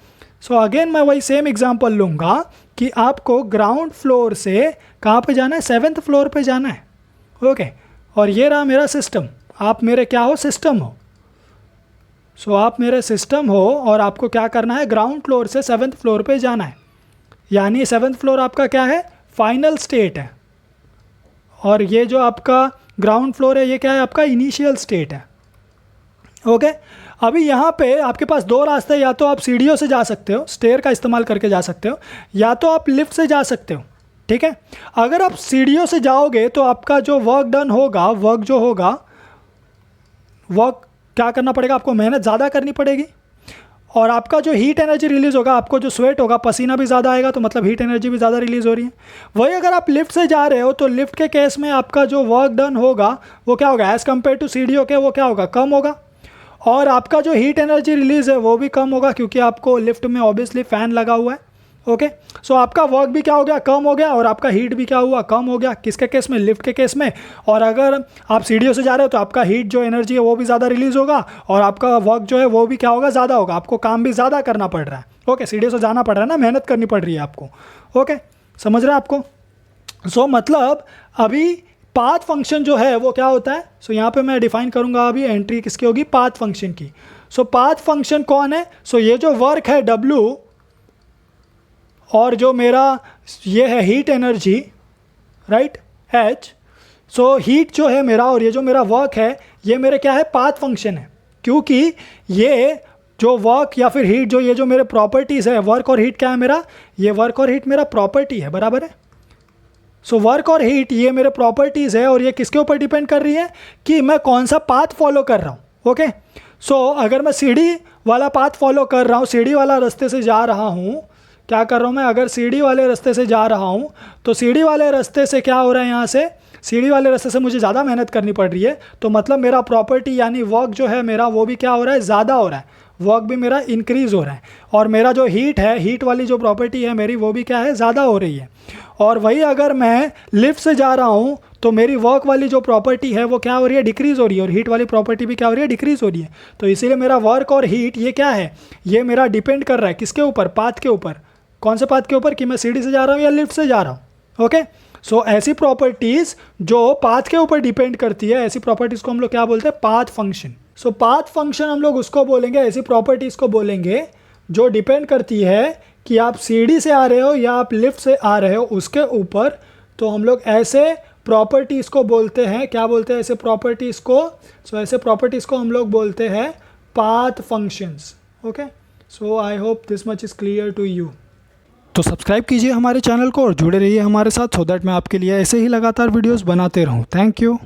Speaker 1: सो अगेन मैं वही सेम एग्जाम्पल लूँगा कि आपको ग्राउंड फ्लोर से कहाँ पे जाना है? 7th फ्लोर पे जाना है। ओके, और ये रहा मेरा सिस्टम, आप मेरे क्या हो? सिस्टम हो। सो आप मेरे सिस्टम हो और आपको क्या करना है? ग्राउंड फ्लोर से 7th फ्लोर पे जाना है, यानी 7th फ्लोर आपका क्या है? फाइनल स्टेट है, और ये जो आपका ग्राउंड फ्लोर है ये क्या है? आपका इनिशियल स्टेट है। ओके। अभी यहाँ पे आपके पास दो रास्ते हैं, या तो आप सीढ़ियों से जा सकते हो, स्टेयर का इस्तेमाल करके जा सकते हो, या तो आप लिफ्ट से जा सकते हो। ठीक है, अगर आप सीढ़ियों से जाओगे तो आपका जो वर्क डन होगा, वर्क जो होगा, वर्क क्या करना पड़ेगा आपको, मेहनत ज़्यादा करनी पड़ेगी, और आपका जो हीट एनर्जी रिलीज़ होगा, आपको जो स्वेट होगा, पसीना भी ज़्यादा आएगा, तो मतलब हीट एनर्जी भी ज़्यादा रिलीज़ हो रही है। वही अगर आप लिफ्ट से जा रहे हो तो लिफ्ट के केस में आपका जो वर्क डन होगा वो क्या होगा, एज़ कम्पेयर टू सीढ़ियों के वो क्या होगा, कम होगा, और आपका जो हीट एनर्जी रिलीज़ है वो भी कम होगा, क्योंकि आपको लिफ्ट में ऑब्वियसली फ़ैन लगा हुआ है। ओके, सो आपका वर्क भी क्या हो गया, कम हो गया, और आपका हीट भी क्या हुआ, कम हो गया। किसके केस में, लिफ्ट के केस में। और अगर आप सीढ़ियों से जा रहे हो तो आपका हीट जो एनर्जी है वो भी ज़्यादा रिलीज़ होगा, और आपका वर्क जो है वो भी क्या होगा, ज़्यादा होगा, आपको काम भी ज़्यादा करना पड़ रहा है। ओके, सीढ़ियों से जाना पड़ रहा है ना, मेहनत करनी पड़ रही है आपको। ओके, समझ रहे हैं आपको। सो मतलब अभी पाथ फंक्शन जो है वो क्या होता है, सो यहाँ पे मैं डिफाइन करूँगा अभी एंट्री किसकी होगी, पाथ फंक्शन की। सो पाथ फंक्शन कौन है, सो ये जो वर्क है W, और जो मेरा ये है heat energy, right, H। So heat जो है मेरा और ये जो मेरा वर्क है ये मेरे क्या है, पाथ फंक्शन है, क्योंकि ये जो वर्क या फिर हीट जो ये जो मेरे प्रॉपर्टीज़ है, वर्क और हीट क्या है मेरा, ये वर्क और हीट मेरा प्रॉपर्टी है, बराबर है। सो वर्क और हीट ये मेरे प्रॉपर्टीज़ है, और ये किसके ऊपर डिपेंड कर रही है कि मैं कौन सा पाथ फॉलो कर रहा हूँ। ओके, सो अगर मैं सीढ़ी वाला पाथ फॉलो कर रहा हूँ, सीढ़ी वाला रास्ते से जा रहा हूँ, क्या कर रहा हूँ मैं, अगर सीढ़ी वाले रास्ते से जा रहा हूँ तो सीढ़ी वाले रास्ते से क्या हो रहा है, यहाँ से सीढ़ी वाले रास्ते से मुझे ज़्यादा मेहनत करनी पड़ रही है, तो मतलब मेरा प्रॉपर्टी यानी वर्क जो है मेरा वो भी क्या हो रहा है, ज़्यादा हो रहा है, वर्क भी मेरा इंक्रीज़ हो रहा है, और मेरा जो हीट है, हीट वाली जो प्रॉपर्टी है मेरी वो भी क्या है, ज़्यादा हो रही है। और वही अगर मैं लिफ्ट से जा रहा हूँ तो मेरी वर्क वाली जो प्रॉपर्टी है वो क्या हो रही है, डिक्रीज़ हो रही है, और हीट वाली प्रॉपर्टी भी क्या हो रही है, डिक्रीज़ हो रही है। तो इसीलिए मेरा वर्क और हीट ये क्या है, ये मेरा डिपेंड कर रहा है किसके ऊपर, पाथ के ऊपर। कौन से पाथ के ऊपर, कि मैं सीढ़ी से जा रहा हूँ या लिफ्ट से जा रहा हूँ। ओके, सो ऐसी प्रॉपर्टीज़ जो पाथ के ऊपर डिपेंड करती है, ऐसी प्रॉपर्टीज़ को हम लोग क्या बोलते हैं, पाथ फंक्शन। सो पाथ फंक्शन हम लोग उसको बोलेंगे, ऐसी प्रॉपर्टीज़ को बोलेंगे जो डिपेंड करती है कि आप सीढ़ी से आ रहे हो या आप लिफ्ट से आ रहे हो उसके ऊपर। तो हम लोग ऐसे प्रॉपर्टीज़ को बोलते हैं, क्या बोलते हैं ऐसे प्रॉपर्टीज़ को, सो ऐसे प्रॉपर्टीज़ को हम लोग बोलते हैं path functions. Okay, so I hope this much is clear to you. तो सब्सक्राइब कीजिए हमारे चैनल को और जुड़े रहिए हमारे साथ, सो दैट मैं आपके लिए ऐसे ही लगातार वीडियोस बनाते रहूं। Thank you.